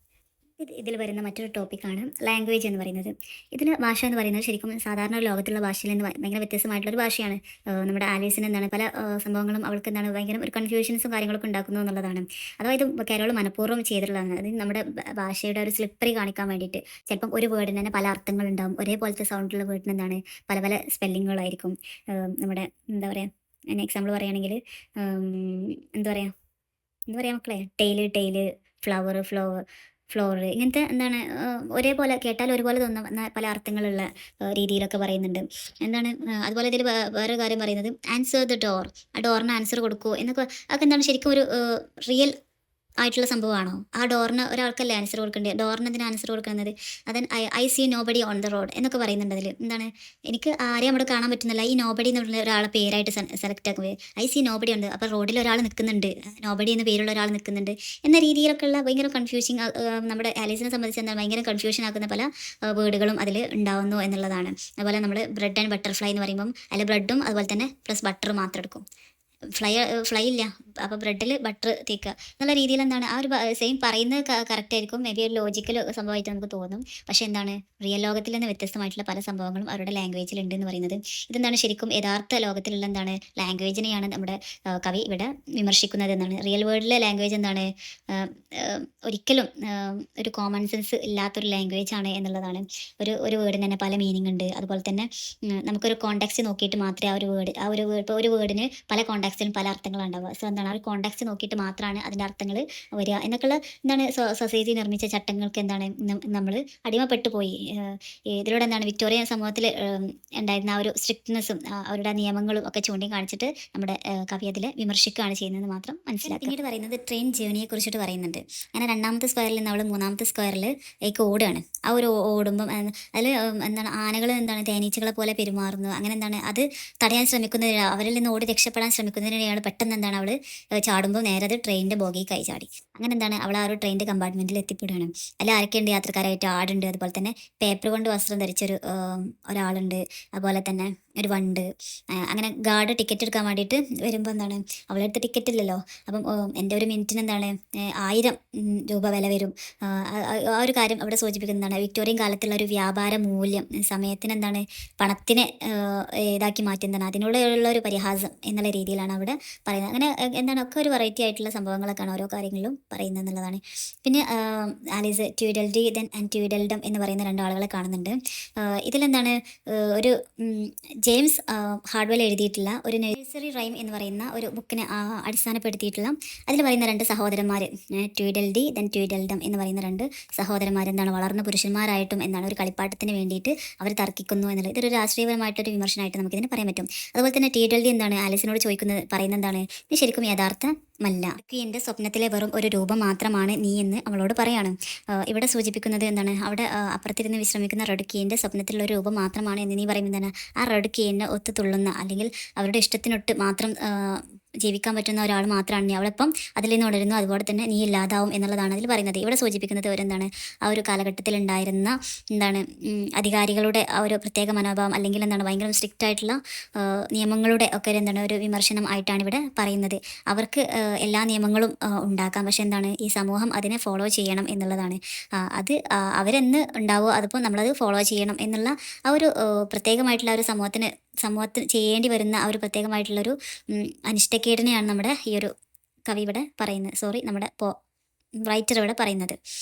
ഇതിൽ വരുന്ന മറ്റൊരു ടോപ്പിക്കാണ് ലാംഗ്വേജ് എന്ന് പറയുന്നത്. ഇതിൽ ഭാഷ എന്ന് പറയുന്നത് ശരിക്കും സാധാരണ ലോകത്തുള്ള ഭാഷയിൽ നിന്ന് ഭയങ്കര വ്യത്യസ്തമായിട്ടുള്ളൊരു ഭാഷയാണ്. നമ്മുടെ ആലീസിന് എന്താണ് പല സംഭവങ്ങളും അവൾക്ക് എന്താണ് ഭയങ്കര ഒരു കൺഫ്യൂഷൻസും കാര്യങ്ങളൊക്കെ ഉണ്ടാക്കുന്നു എന്നുള്ളതാണ്. അതായത് കേരളം മനഃപൂർവ്വം ചെയ്തിട്ടുള്ളതാണ്. അത് നമ്മുടെ ഭാഷയുടെ ഒരു സ്ലിപ്പറി കാണിക്കാൻ വേണ്ടിയിട്ട്. ചിലപ്പം ഒരു വേർഡിന് തന്നെ പല അർത്ഥങ്ങളുണ്ടാവും. ഒരേപോലത്തെ സൗണ്ടുള്ള വേർഡിന് എന്താണ് പല പല സ്പെല്ലിങ്ങുകളായിരിക്കും. നമ്മുടെ എന്താ പറയുക, അതിന് എക്സാമ്പിൾ പറയുകയാണെങ്കിൽ എന്താ പറയുക മക്കളെ, ടെയില്, ഫ്ലോർ, ഇങ്ങനത്തെ എന്താണ് ഒരേപോലെ കേട്ടാൽ ഒരുപോലെ തോന്നുന്ന പല അർത്ഥങ്ങളുള്ള രീതിയിലൊക്കെ പറയുന്നുണ്ട്. എന്താണ് അതുപോലെ ഇതിൽ വേറെ കാര്യം പറയുന്നത് ആൻസർ ദ ഡോർ, ആ ഡോറിന് ആൻസർ കൊടുക്കൂ എന്നൊക്കെ. അതൊക്കെ എന്താണ് ശരിക്കും ഒരു റിയൽ ആയിട്ടുള്ള സംഭവമാണോ? ആ ഡോറിന് ഒരാൾക്കല്ലേ ആൻസർ കൊടുക്കേണ്ടത്, ഡോറിന് എന്തിനാ ആൻസർ കൊടുക്കുന്നത്? അതൻ I see nobody on the road എന്നൊക്കെ പറയുന്നുണ്ട്. അതിൽ എന്താണ്, എനിക്ക് ആരെയും അവിടെ കാണാൻ പറ്റുന്നില്ല. ഈ നോബഡി എന്ന് പറഞ്ഞ ഒരാളെ പേരായിട്ട് സെലക്ട് ആക്കുക, ഐ സീ നോബഡി ഉണ്ട്, അപ്പോൾ റോഡിൽ ഒരാൾ നിൽക്കുന്നുണ്ട്, നോബഡി എന്ന പേരുള്ള ഒരാൾ നിൽക്കുന്നുണ്ട് എന്ന രീതിയിലൊക്കെയുള്ള ഭയങ്കര കൺഫ്യൂഷിങ്, നമ്മുടെ ആലീസിനെ സംബന്ധിച്ച് എന്താണ് ഭയങ്കര കൺഫ്യൂഷൻ ആക്കുന്ന പല വേർഡുകളും അതിൽ ഉണ്ടാവുന്നു എന്നുള്ളതാണ്. അതുപോലെ നമ്മൾ ബ്രെഡ് ആൻഡ് ബട്ടർഫ്ലൈ എന്ന് പറയുമ്പം അതിൽ ബ്രെഡും അതുപോലെ തന്നെ പ്ലസ് ബട്ടർ മാത്രം എടുക്കും. ഫ്ലൈ ഇല്ല, അപ്പോൾ ബ്രെഡിൽ ബട്ടർ തേക്കുക എന്നുള്ള രീതിയിൽ എന്താണ് ആ ഒരു സെയിം പറയുന്നത് കറക്റ്റ് ആയിരിക്കും. മേ ബി ഒരു ലോജിക്കൽ സംഭവമായിട്ട് നമുക്ക് തോന്നും. പക്ഷേ എന്താണ് റിയൽ ലോകത്തിൽ നിന്ന് വ്യത്യസ്തമായിട്ടുള്ള പല സംഭവങ്ങളും അവരുടെ ലാംഗ്വേജിൽ ഉണ്ട് എന്ന് പറയുന്നത്. ഇതെന്താണ് ശരിക്കും യഥാർത്ഥ ലോകത്തിലുള്ള എന്താണ് ലാംഗ്വേജിനെയാണ് നമ്മുടെ കവി ഇവിടെ വിമർശിക്കുന്നത് എന്നാണ്. റിയൽ വേൾഡിലെ ലാംഗ്വേജ് എന്താണ് ഒരിക്കലും ഒരു കോമൺ സെൻസ് ഇല്ലാത്തൊരു ലാംഗ്വേജ് ആണ് എന്നുള്ളതാണ്. ഒരു വേർഡിന് തന്നെ പല മീനിങ് ഉണ്ട്. അതുപോലെ തന്നെ നമുക്കൊരു കോണ്ടാക്സ്റ്റ് നോക്കിയിട്ട് മാത്രമേ ആ ഒരു വേർഡ് ഇപ്പോൾ ഒരു വേർഡിന് പല കോണ്ടാക്സ്റ്റിലും പല അർത്ഥങ്ങളാണ് ഉണ്ടാവുക. സോ എന്താണ് ആ ഒരു കോണ്ടാക്സ്റ്റ് നോക്കിയിട്ട് മാത്രമാണ് അതിൻ്റെ അർത്ഥങ്ങൾ വരിക എന്നൊക്കെയുള്ള എന്താണ് സൊസൈറ്റി നിർമ്മിച്ച ചട്ടങ്ങൾക്ക് എന്താണ് നമ്മൾ അടിമപ്പെട്ടു പോയി. ഇതിലൂടെ എന്താണ് വിക്ടോറിയൻ സമൂഹത്തിൽ ഉണ്ടായിരുന്ന ആ ഒരു സ്ട്രിക്ട്നെസ്സും അവരുടെ നിയമങ്ങളും ഒക്കെ ചൂണ്ടിക്കാണിച്ചിട്ട് നമ്മുടെ കവി അതിൽ വിമർശിക്കുകയാണ് ചെയ്യുന്നത് മാത്രം മനസ്സിലാക്കുക. പിന്നീട് പറയുന്നത് ട്രെയിൻ ജേർണിയെ കുറിച്ചിട്ട് പറയുന്നുണ്ട്. അങ്ങനെ രണ്ടാമത്തെ സ്ക്വയറിൽ നിന്ന് അവൾ മൂന്നാമത്തെ സ്ക്വയറിലേക്ക് ഓടുകയാണ്. ആ ഒരു ഓടുമ്പം അതിൽ എന്താണ് ആനകൾ എന്താണ് തേനീച്ചകളെ പോലെ പെരുമാറുന്നു. അങ്ങനെ എന്താണ് അത് തടയാൻ ശ്രമിക്കുന്നതിന് അവരിൽ നിന്ന് ഓടി രക്ഷപ്പെടാൻ ശ്രമിക്കുന്നതിനിടെയാണ് പെട്ടെന്ന് എന്താണ് അവൾ ചാടുമ്പോൾ നേരെ അത് ട്രെയിനിൻ്റെ ബോഗി കൈ ചാടി. അങ്ങനെ എന്താണ് അവൾ ആ ഒരു ട്രെയിനിൻ്റെ കമ്പാർട്ട്മെൻറ്റിൽ എത്തിപ്പെടുകയാണ്. അതിൽ ആരൊക്കെയുണ്ട്? യാത്രക്കാരായിട്ട് ആടുണ്ട്, അതുപോലെ തന്നെ പേപ്പർ കൊണ്ട് വസ്ത്രം ധരിച്ചൊരു ഒരാളുണ്ട്, അതുപോലെ തന്നെ ഒരു വണ്ട്. അങ്ങനെ ഗാർഡ് ടിക്കറ്റ് എടുക്കാൻ വേണ്ടിയിട്ട് വരുമ്പോൾ എന്താണ് അവളടുത്ത് ടിക്കറ്റ് ഇല്ലല്ലോ. അപ്പം എൻ്റെ ഒരു മിനിറ്റിന് എന്താണ് 1000 രൂപ വില വരും. ആ ഒരു കാര്യം അവിടെ സൂചിപ്പിക്കുന്നതാണ് വിക്ടോറിയൻ കാലത്തുള്ള ഒരു വ്യാപാര മൂല്യം. സമയത്തിന് എന്താണ് പണത്തിനെ ഇതാക്കി മാറ്റുന്നതാണ്, അതിനുള്ള ഒരു പരിഹാസം എന്നുള്ള രീതിയിലാണ് അവിടെ പറയുന്നത്. അങ്ങനെ എന്താണ് ഒക്കെ ഒരു വെറൈറ്റി ആയിട്ടുള്ള സംഭവങ്ങളൊക്കെയാണ് ഓരോ കാര്യങ്ങളിലും പറയുന്നത് എന്നുള്ളതാണ്. പിന്നെ ആലീസ് ട്യൂഡൽഡി ദെൻ ആൻഡ് ട്യൂഡൽഡം എന്ന് പറയുന്ന 2 ആളുകളെ കാണുന്നുണ്ട്. ഇതിലെന്താണ് ഒരു ജെയിംസ് ഹാർഡ്വെൽ എഴുതിയിട്ടുള്ള ഒരു നഴ്സറി റൈം എന്ന് പറയുന്ന ഒരു ബുക്കിനെ അടിസ്ഥാനപ്പെടുത്തിയിട്ടുള്ള അതിൽ പറയുന്ന 2 സഹോദരന്മാർ, ട്യൂഡൽഡി ദെൻ ട്യൂഡൽഡം എന്ന് പറയുന്ന 2 സഹോദരന്മാർ എന്താണ് വളർന്ന പുരുഷന്മാരായിട്ടും എന്താണ് ഒരു കളിപ്പാട്ടത്തിന് വേണ്ടിയിട്ട് അവർ തർക്കിക്കുന്നു എന്നുള്ളത് ഇതൊരു രാഷ്ട്രീയപരമായിട്ടൊരു വിമർശനമായിട്ട് നമുക്കിതിന് പറയാൻ പറ്റും. അതുപോലെ തന്നെ ട്യൂഡൽഡി എന്താണ് ആലിസിനോട് പറയുന്നത് എന്താണ്, നീ ശരിക്കും യഥാർത്ഥമല്ല, എൻ്റെ സ്വപ്നത്തിലെ വെറും ഒരു രൂപം മാത്രമാണ് നീ എന്ന് അവളോട് പറയാണ്. ഇവിടെ സൂചിപ്പിക്കുന്നത് എന്താണ് അവിടെ അപ്പുറത്തിരുന്ന് വിശ്രമിക്കുന്ന റെഡ്കീൻ്റെ സ്വപ്നത്തിലുള്ള ഒരു രൂപം മാത്രമാണ് എന്ന് നീ പറയുമ്പോൾ എന്താണ് ആ റെഡ്കീനെ ഒത്തു തുള്ളുന്ന അല്ലെങ്കിൽ അവരുടെ ഇഷ്ടത്തിനൊട്ട് മാത്രം ജീവിക്കാൻ പറ്റുന്ന ഒരാൾ മാത്രമാണ് നീ. അവളിപ്പം അതിൽ നിന്ന് ഉണരുന്നു, അതുപോലെ തന്നെ നീ ഇല്ലാതാവും എന്നുള്ളതാണ് അതിൽ പറയുന്നത്. ഇവിടെ സൂചിപ്പിക്കുന്നത് അവരെന്താണ് ആ ഒരു കാലഘട്ടത്തിൽ ഉണ്ടായിരുന്ന എന്താണ് അധികാരികളുടെ ആ ഒരു പ്രത്യേക മനോഭാവം അല്ലെങ്കിൽ എന്താണ് ഭയങ്കര സ്ട്രിക്റ്റ് ആയിട്ടുള്ള നിയമങ്ങളുടെ ഒക്കെ എന്താണ് ഒരു വിമർശനം ആയിട്ടാണ് ഇവിടെ പറയുന്നത്. അവർക്ക് എല്ലാ നിയമങ്ങളും ഉണ്ടാക്കാം, പക്ഷെ എന്താണ് ഈ സമൂഹം അതിനെ ഫോളോ ചെയ്യണം എന്നുള്ളതാണ്. അത് അവരെന്ന് ഉണ്ടാവുമോ അതിപ്പോൾ നമ്മളത് ഫോളോ ചെയ്യണം എന്നുള്ള ആ ഒരു പ്രത്യേകമായിട്ടുള്ള ഒരു സമൂഹത്തിന് ചെയ്യേണ്ടി വരുന്ന ആ ഒരു പ്രത്യേകമായിട്ടുള്ളൊരു അനിഷ്ടക്കേടിനെയാണ് നമ്മുടെ ഈ ഒരു കവി ഇവിടെ പറയുന്നത്. നമ്മുടെ റൈറ്റർ ഇവിടെ പറയുന്നത്.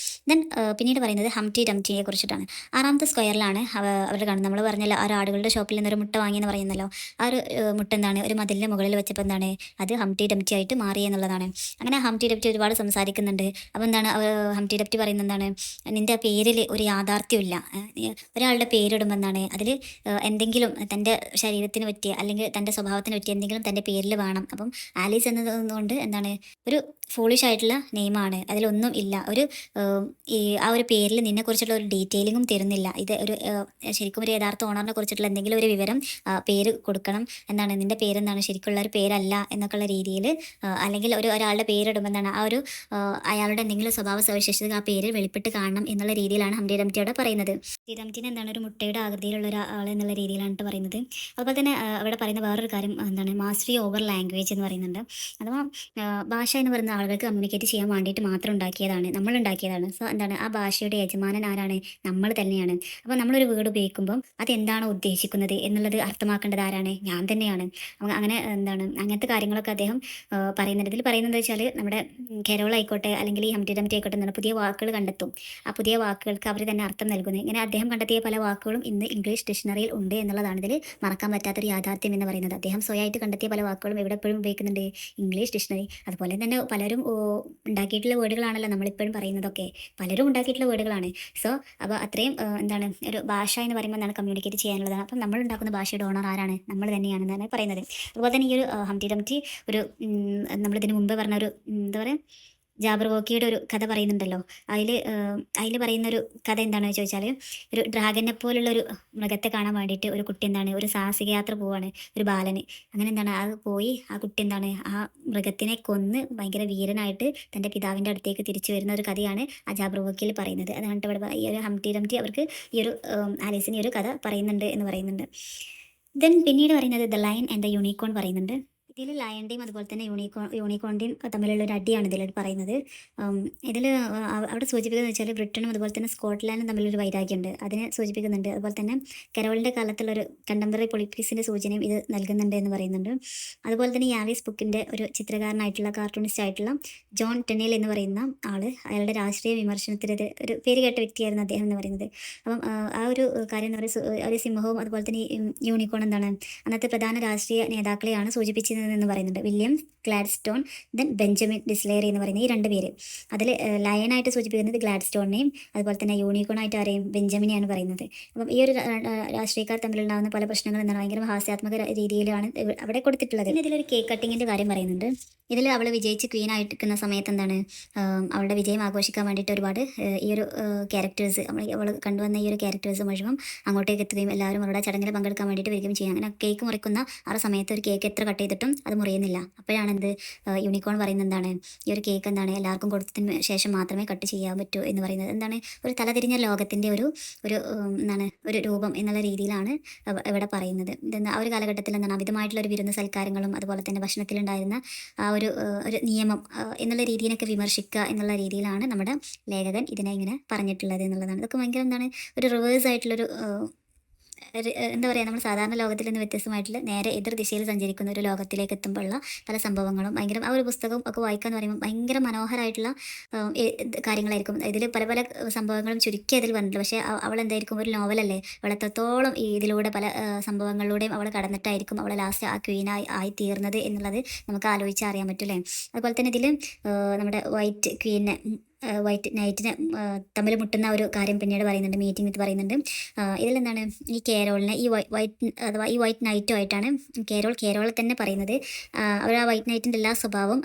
ദെൻ പിന്നീട് പറയുന്നത് ഹംറ്റി ഡംറ്റിയെ കുറിച്ചിട്ടാണ്. 6ാമത്തെ സ്ക്വയറിലാണ് അവർ കാണുന്നത്. നമ്മൾ പറഞ്ഞല്ലോ ആ ഒരു ആടുകളുടെ ഷോപ്പിൽ നിന്നൊരു മുട്ട വാങ്ങിയെന്ന് പറയുന്നല്ലോ. ആ ഒരു മുട്ട എന്താണ് ഒരു മതിലിൻ്റെ മുകളിൽ വെച്ചപ്പോൾ എന്താണ് അത് ഹംറ്റി ഡംറ്റി ആയിട്ട് മാറി എന്നുള്ളതാണ്. അങ്ങനെ ഹംറ്റി ഡംറ്റി ഒരുപാട് സംസാരിക്കുന്നുണ്ട്. അപ്പോൾ എന്താണ് ഹംറ്റി ഡംറ്റി പറയുന്നത് എന്താണ്, നിൻ്റെ പേരിൽ ഒരു യാഥാർത്ഥ്യമില്ല. ഒരാളുടെ പേരിടുമ്പോൾ എന്താണ് അതിൽ എന്തെങ്കിലും തൻ്റെ ശരീരത്തിന് പറ്റിയ അല്ലെങ്കിൽ തൻ്റെ സ്വഭാവത്തിന് പറ്റിയ എന്തെങ്കിലും തൻ്റെ പേരിൽ വേണം. അപ്പം ആലീസ് എന്നതുകൊണ്ട് എന്താണ് ഒരു ഫൂളിഷ് ആയിട്ടുള്ള നെയിമാണ്, അതിലൊന്നും ഇല്ല. ആ ഒരു പേരിൽ നിന്നെക്കുറിച്ചുള്ള ഒരു ഡീറ്റെയിലിങ്ങും തരുന്നില്ല. ഇത് ശരിക്കും ഒരു യഥാർത്ഥ ഓണറിനെ കുറിച്ചിട്ടുള്ള എന്തെങ്കിലും ഒരു വിവരം പേര് കൊടുക്കണം. എന്താണ് നിൻ്റെ പേരെന്താണ് ശരിക്കുള്ള ഒരു പേരല്ല എന്നൊക്കെയുള്ള രീതിയിൽ അല്ലെങ്കിൽ ഒരാളുടെ പേരിടുമ്പോൾ എന്താണ് ആ ഒരു അയാളുടെ എന്തെങ്കിലും സ്വഭാവ സവിശേഷത ആ പേരിൽ വെളിപ്പെട്ട് കാണണം എന്നുള്ള രീതിയിലാണ് ഹംറ്റി ഡംറ്റിയോടെ പറയുന്നത്. ഹംറ്റി ഡംറ്റിന് എന്താണ് ഒരു മുട്ടയുടെ ആകൃതിയിലുള്ള ഒരാൾ എന്നുള്ള രീതിയിലാണ് പറയുന്നത്. അതുപോലെ തന്നെ അവിടെ പറയുന്ന വേറൊരു കാര്യം എന്താണ് മാസ്റ്ററി ഓവർ ലാംഗ്വേജ് എന്ന് പറയുന്നുണ്ട്. അഥവാ ഭാഷ എന്ന് പറയുന്ന ആളുകൾക്ക് കമ്മ്യൂണിക്കേറ്റ് ചെയ്യാൻ വേണ്ടിയിട്ട് മാത്രം നമ്മളുണ്ടാക്കിയതാണ്. സോ എന്താണ് ആ ഭാഷയുടെ യജമാനൻ ആരാണ്? നമ്മൾ തന്നെയാണ്. അപ്പോൾ നമ്മളൊരു വേർഡ് ഉപയോഗിക്കുമ്പം അതെന്താണോ ഉദ്ദേശിക്കുന്നത് എന്നുള്ളത് അർത്ഥമാക്കേണ്ടത് ആരാണ്? ഞാൻ തന്നെയാണ്. അങ്ങനെ എന്താണ് അങ്ങനത്തെ കാര്യങ്ങളൊക്കെ അദ്ദേഹം പറയുന്നുണ്ട്. ഇതിൽ പറയുന്നത് വെച്ചാൽ നമ്മുടെ കെരോൾ ആയിക്കോട്ടെ അല്ലെങ്കിൽ ഈ ഹംറ്റി ഡംറ്റി ആയിക്കോട്ടെ എന്താണ് പുതിയ വാക്കുകൾ കണ്ടെത്തും. ആ പുതിയ വാക്കുകൾക്ക് അവർ തന്നെ അർത്ഥം നൽകുന്നത്. ഇങ്ങനെ അദ്ദേഹം കണ്ടെത്തിയ പല വാക്കുകളും ഇന്ന് ഇംഗ്ലീഷ് ഡിക്ഷണറിയിൽ ഉണ്ട് എന്നുള്ളതാണ് ഇതിൽ മറക്കാൻ പറ്റാത്തൊരു യാഥാർത്ഥ്യം എന്ന് പറയുന്നത്. അദ്ദേഹം സ്വയമായിട്ട് കണ്ടെത്തിയ പല വാക്കുകളും എവിടെ എപ്പോഴും ഉപയോഗിക്കുന്നുണ്ട്? English dictionary. അതുപോലെ തന്നെ പലരും ഉണ്ടാക്കിയിട്ടുള്ള വേർഡുകളാണല്ലോ നമ്മളിപ്പോഴും പറയുന്നതൊക്കെ, പലരും ഉണ്ടാക്കിയിട്ടുള്ള വേർഡുകളാണ്. സോ അപ്പോൾ അത്രയും എന്താണ് ഒരു ഭാഷ എന്ന് പറയുമ്പോൾ എന്താണ് കമ്മ്യൂണിക്കേറ്റ് ചെയ്യാനുള്ളതാണ്. അപ്പം നമ്മൾ ഉണ്ടാക്കുന്ന ഭാഷയുടെ ഓണർ ആരാണ്? നമ്മൾ തന്നെയാണെന്നാണ് പറയുന്നത്. അതുപോലെ തന്നെ ഈ ഒരു ഹംറ്റി ഡംറ്റി ഒരു നമ്മളിതിന് മുമ്പ് പറഞ്ഞ ഒരു എന്താ പറയുക ജാബർവോക്കിയുടെ ഒരു കഥ പറയുന്നുണ്ടല്ലോ. അതിൽ പറയുന്നൊരു കഥ എന്താണെന്ന് ചോദിച്ചാൽ ഒരു ഡ്രാഗനെ പോലുള്ളൊരു മൃഗത്തെ കാണാൻ വേണ്ടിയിട്ട് ഒരു കുട്ടി എന്താണ് ഒരു സാഹസിക യാത്ര പോവാണ്, ഒരു ബാലന്. അങ്ങനെ എന്താണ് അത് പോയി ആ കുട്ടി എന്താണ് ആ മൃഗത്തിനെ കൊന്ന് ഭയങ്കര വീരനായിട്ട് തൻ്റെ പിതാവിൻ്റെ അടുത്തേക്ക് തിരിച്ചു വരുന്ന ഒരു കഥയാണ് ആ ജാബർവോക്കിയിൽ പറയുന്നത്. അതാണ് ഇവിടെ ഈ ഒരു ഹംറ്റി ഡംറ്റി അവർക്ക് ഈ ഒരു ആലീസിന് ഈ ഒരു കഥ പറയുന്നുണ്ട് എന്ന് പറയുന്നുണ്ട്. ദെൻ പിന്നീട് പറയുന്നത് the lion and the unicorn പറയുന്നുണ്ട്. ഇതിൽ ലയണിൻ്റെയും അതുപോലെ തന്നെ യൂണിക്കോണിൻ്റെയും തമ്മിലുള്ള ഒരു അടിയാണ് ഇതിൽ പറയുന്നത്. ഇതിൽ അവിടെ സൂചിപ്പിക്കുന്നത് വെച്ചാൽ ബ്രിട്ടനും അതുപോലെ തന്നെ സ്കോട്ട്ലാൻഡും തമ്മിലൊരു വൈരാഗ്യമുണ്ട്, അതിനെ സൂചിപ്പിക്കുന്നുണ്ട്. അതുപോലെ തന്നെ കരോളിൻ്റെ കാലത്തുള്ളൊരു കണ്ടംപററി പൊളിറ്റിക്സിൻ്റെ സൂചനയും ഇത് നൽകുന്നുണ്ട് എന്ന് പറയുന്നുണ്ട്. അതുപോലെ തന്നെ ഈ ആലീസ് ബുക്കിൻ്റെ ഒരു ചിത്രകാരനായിട്ടുള്ള കാർട്ടൂണിസ്റ്റ് ആയിട്ടുള്ള ജോൺ ടെന്നേൽ എന്ന് പറയുന്ന ആൾ, അയാളുടെ രാഷ്ട്രീയ വിമർശനത്തിലൊരു ഒരു പേര് കേട്ട വ്യക്തിയായിരുന്നു അദ്ദേഹം എന്ന് പറയുന്നത്. അപ്പം ആ ഒരു കാര്യം എന്ന് പറയുന്നത് ഒരു സിംഹവും അതുപോലെ തന്നെ ഈ യൂണിക്കോൺ എന്താണ് അന്നത്തെ പ്രധാന രാഷ്ട്രീയ നേതാക്കളെയാണ് സൂചിപ്പിച്ചതെന്ന് പറയുന്നുണ്ട്. വില്യം ഗ്ലാഡ്സ്റ്റോൺ, ദെൻ ബെഞ്ചമിൻ ഡിസ്ലേറി എന്ന് പറയുന്ന ഈ രണ്ട് പേര്. അതിൽ ലയനായിട്ട് സൂചിപ്പിക്കുന്നത് ഗ്ലാഡ്സ്റ്റോണിനെയും അതുപോലെ തന്നെ യൂണിക്കോണായിട്ട് ആരെയും ബെഞ്ചമിനെയാണ് പറയുന്നത്. അപ്പം ഈ ഒരു രാഷ്ട്രീയക്കാർ തമ്മിലുണ്ടാകുന്ന പല പ്രശ്നങ്ങൾ എന്താണ് ഭയങ്കര ഹാസ്യാത്മക രീതിയിലാണ് അവിടെ കൊടുത്തിട്ടുള്ളത്. പിന്നെ ഇതിലൊരു കേക്ക് കട്ടിങ്ങിൻ്റെ കാര്യം പറയുന്നുണ്ട്. ഇതിൽ അവൾ വിജയിച്ച് ക്വീൻ ആയിരിക്കുന്ന സമയത്ത് എന്താണ് അവളുടെ വിജയം ആഘോഷിക്കാൻ വേണ്ടിയിട്ട് ഒരുപാട് ഈ ഒരു ക്യാരക്ടേഴ്സ് അവൾ കണ്ടുവന്ന ഈ ഒരു ക്യാരക്ടേഴ്സ് മുഴുവൻ അങ്ങോട്ടേക്ക് എത്തുകയും എല്ലാവരും അവരുടെ ചടങ്ങിൽ പങ്കെടുക്കാൻ വേണ്ടിയിട്ട് വരികയും ചെയ്യും. അങ്ങനെ കേക്ക് മുറിക്കുന്ന ആ സമയത്ത് ഒരു കേക്ക് എത്ര കട്ട് ചെയ്തിട്ടും അത് മുറിയുന്നില്ല. അപ്പോഴാണ് എന്ത് യൂണിക്കോൺ പറയുന്നത് എന്താണ് ഈ ഒരു കേക്ക് എന്താണ് എല്ലാവർക്കും കൊടുത്തതിന് ശേഷം മാത്രമേ കട്ട് ചെയ്യാൻ പറ്റൂ എന്ന് പറയുന്നത്. എന്താണ് ഒരു തലതിരിഞ്ഞ ലോകത്തിൻ്റെ ഒരു എന്താണ് ഒരു രൂപം എന്നുള്ള രീതിയിലാണ് ഇവിടെ പറയുന്നത്. ഇതെന്താ ആ ഒരു കാലഘട്ടത്തിൽ എന്താണ് അമിതമായിട്ടുള്ള ഒരു വിരുന്ന് സൽക്കാരങ്ങളും അതുപോലെ തന്നെ ഭക്ഷണത്തിലുണ്ടായിരുന്ന ആ ഒരു നിയമം എന്നുള്ള രീതിയിലൊക്കെ വിമർശിക്കുക എന്നുള്ള രീതിയിലാണ് നമ്മുടെ ലേഖകൻ ഇതിനെ ഇങ്ങനെ പറഞ്ഞിട്ടുള്ളത് എന്നുള്ളതാണ്. ഇതൊക്കെ ഭയങ്കര എന്താണ് ഒരു റിവേഴ്സ് ആയിട്ടുള്ളൊരു എന്താ പറയുക, നമ്മൾ സാധാരണ ലോകത്തിൽ നിന്ന് വ്യത്യസ്തമായിട്ടുള്ള നേരെ എതിർ ദിശയിൽ സഞ്ചരിക്കുന്ന ഒരു ലോകത്തിലേക്ക് എത്തുമ്പോഴുള്ള പല സംഭവങ്ങളും ഭയങ്കര ആ ഒരു പുസ്തകം ഒക്കെ വായിക്കാന്ന് പറയുമ്പോൾ ഭയങ്കര മനോഹരമായിട്ടുള്ള കാര്യങ്ങളായിരിക്കും. ഇതിൽ പല പല സംഭവങ്ങളും ചുരുക്കി അതിൽ വന്നിട്ടില്ല. പക്ഷേ അവൾ എന്തായിരിക്കും ഒരു നോവലല്ലേ, അവൾ എത്രത്തോളം ഇതിലൂടെ പല സംഭവങ്ങളിലൂടെയും അവൾ കടന്നിട്ടായിരിക്കും അവൾ ലാസ്റ്റ് ആ ക്വീനായി ആയി തീർന്നത് എന്നുള്ളത് നമുക്ക് ആലോചിച്ച് അറിയാൻ പറ്റുമല്ലേ. അതുപോലെ തന്നെ ഇതിൽ നമ്മുടെ വൈറ്റ് നൈറ്റിനെ തമ്മിൽ മുട്ടുന്ന ഒരു കാര്യം പിന്നീട് പറയുന്നുണ്ട്, മീറ്റിംഗ് വിത്ത് പറയുന്നുണ്ട്. ഇതിലെന്താണ് ഈ കേരോളിനെ ഈ അഥവാ ഈ വൈറ്റ് നൈറ്റുമായിട്ടാണ് കേരോൾ തന്നെ പറയുന്നത്. അവർ ആ വൈറ്റ് നൈറ്റിൻ്റെ എല്ലാ സ്വഭാവം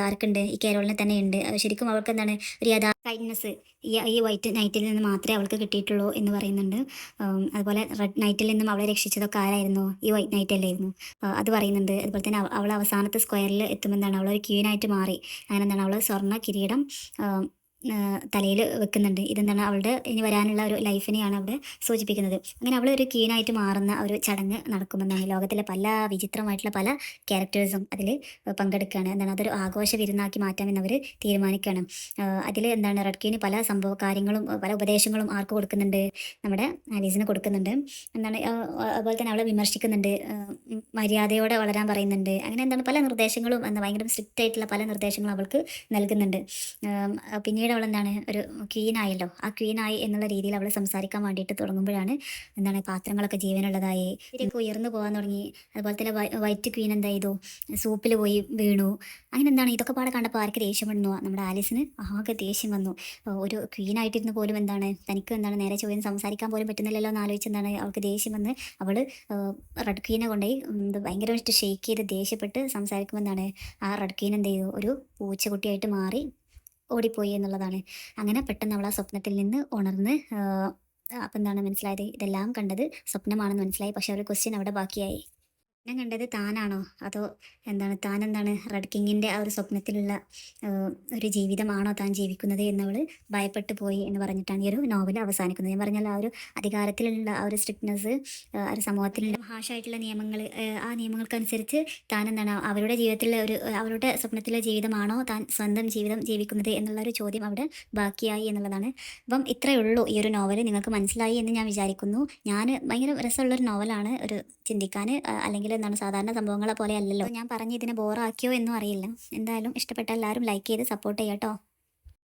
ആർക്കുണ്ട്, ഈ കേരോളിനെ തന്നെ ഉണ്ട്. ശരിക്കും അവൾക്ക് എന്താണ് ഒരു കൈൻഡ്നെസ് ഈ വൈറ്റ് നൈറ്റിൽ നിന്ന് മാത്രമേ അവൾക്ക് കിട്ടിയിട്ടുള്ളൂ എന്ന് പറയുന്നുണ്ട്. അതുപോലെ റെഡ് നൈറ്റിൽ നിന്നും അവളെ രക്ഷിച്ചതൊക്കെ ആരായിരുന്നു, ഈ വൈറ്റ് നൈറ്റ് അല്ലായിരുന്നു, അത് പറയുന്നുണ്ട്. അതുപോലെ തന്നെ അവൾ അവസാനത്തെ സ്ക്വയറിൽ എത്തുമ്പോൾ അവളൊരു ക്വീനായിട്ട് മാറി. അങ്ങനെ എന്താണ് അവൾ സ്വർണ്ണ കിരീടം തലയിൽ വെക്കുന്നുണ്ട്. ഇതെന്താണ് അവളുടെ ഇനി വരാനുള്ള ഒരു ലൈഫിനെയാണ് അവിടെ സൂചിപ്പിക്കുന്നത്. അങ്ങനെ അവൾ ഒരു ക്വീനായിട്ട് മാറുന്ന ഒരു ചടങ്ങ് നടക്കുമെന്നാണ്. ലോകത്തിലെ പല വിചിത്രമായിട്ടുള്ള പല ക്യാരക്ടേഴ്സും അതിൽ പങ്കെടുക്കുകയാണ്. എന്താണ് അതൊരു ആഘോഷ വിരുന്നാക്കി മാറ്റാമെന്ന് അവർ തീരുമാനിക്കുകയാണ്. അതിൽ എന്താണ് റെഡ് ക്വീന് പല കാര്യങ്ങളും പല ഉപദേശങ്ങളും ആർക്ക് കൊടുക്കുന്നുണ്ട്, നമ്മുടെ ആലീസിന് കൊടുക്കുന്നുണ്ട്. എന്താണ് അതുപോലെ തന്നെ അവളെ വിമർശിക്കുന്നുണ്ട്, മര്യാദയോടെ വളരാൻ പറയുന്നുണ്ട്. അങ്ങനെ എന്താണ് പല നിർദ്ദേശങ്ങളും ഭയങ്കര സ്ട്രിക്റ്റ് ആയിട്ടുള്ള പല നിർദ്ദേശങ്ങളും അവൾക്ക് നൽകുന്നുണ്ട്. പിന്നീട് അവൾ എന്താണ് ഒരു ക്വീനായല്ലോ, ആ ക്വീനായി എന്നുള്ള രീതിയിൽ അവൾ സംസാരിക്കാൻ വേണ്ടിയിട്ട് തുടങ്ങുമ്പോഴാണ് എന്താണ് പാത്രങ്ങളൊക്കെ ജീവനുള്ളതായി ഇതിലേക്ക് ഉയർന്നു പോകാൻ തുടങ്ങി. അതുപോലെ തന്നെ വൈറ്റ് ക്വീൻ എന്താ ചെയ്തു, സൂപ്പിൽ പോയി വീണു. അങ്ങനെ എന്താണ് ഇതൊക്കെ പാടെ കണ്ടപ്പോൾ ആർക്ക് ദേഷ്യം വന്നു, നമ്മുടെ ആലീസിന് ആകെ ദേഷ്യം വന്നു. ഒരു ക്വീനായിട്ടിരുന്ന് പോലും എന്താണ് തനിക്ക് എന്താണ് നേരെ ചോദ്യം സംസാരിക്കാൻ പോലും പറ്റുന്നില്ലല്ലോ എന്ന് ആലോചിച്ച് എന്താണ് അവൾക്ക് ദേഷ്യം വന്ന് അവൾ റെഡ് ക്വീനെ കൊണ്ടുപോയി ഭയങ്കരമായിട്ട് ഷെയ്ക്ക് ചെയ്ത് ദേഷ്യപ്പെട്ട് സംസാരിക്കുമ്പോൾ എന്താണ് ആ റെഡ് ക്വീൻ എന്ത് ചെയ്തു, ഒരു പൂച്ചക്കുട്ടിയായിട്ട് മാറി ഓടിപ്പോയി എന്നുള്ളതാണ്. അങ്ങനെ പെട്ടെന്ന് അവൾ ആ സ്വപ്നത്തിൽ നിന്ന് ഉണർന്ന് അപ്പം എന്താണ് മനസ്സിലായത്, ഇതെല്ലാം കണ്ടത് സ്വപ്നമാണെന്ന് മനസ്സിലായി. പക്ഷെ ഒരു ക്വസ്റ്റ്യൻ അവിടെ ബാക്കിയായി. സ്വപ്നം കണ്ടത് താനാണോ അതോ താൻ റെഡ് കിങ്ങിൻ്റെ ആ ഒരു സ്വപ്നത്തിലുള്ള ഒരു ജീവിതമാണോ താൻ ജീവിക്കുന്നത് എന്നവൾ ഭയപ്പെട്ടു പോയി എന്ന് പറഞ്ഞിട്ടാണ് ഈ ഒരു നോവൽ അവസാനിക്കുന്നത്. ഞാൻ പറഞ്ഞാൽ ആ ഒരു അധികാരത്തിലുള്ള ആ ഒരു സ്ട്രിക്ട്നെസ്, ആ ഒരു സമൂഹത്തിലുള്ള ഹാഷായിട്ടുള്ള നിയമങ്ങൾ, ആ നിയമങ്ങൾക്കനുസരിച്ച് താൻ അവരുടെ ജീവിതത്തിലെ അവരുടെ സ്വപ്നത്തിലെ ജീവിതമാണോ താൻ സ്വന്തം ജീവിതം ജീവിക്കുന്നത് എന്നുള്ള ഒരു ചോദ്യം അവിടെ ബാക്കിയായി എന്നുള്ളതാണ്. അപ്പം ഇത്രയേ ഉള്ളൂ ഈ ഒരു നോവൽ. നിങ്ങൾക്ക് മനസ്സിലായി എന്ന് ഞാൻ വിചാരിക്കുന്നു. ഭയങ്കര രസമുള്ളൊരു നോവലാണ്, ഒരു ചിന്തിക്കാൻ, അല്ലെങ്കിൽ സാധാരണ സംഭവങ്ങളെ പോലെ അല്ലല്ലോ. ഞാൻ പറഞ്ഞ് ഇതിനെ ബോറാക്കിയോ എന്നും അറിയില്ല. എന്തായാലും ഇഷ്ടപ്പെട്ട എല്ലാവരും ലൈക്ക് ചെയ്ത് സപ്പോർട്ട് ചെയ്യാം കേട്ടോ.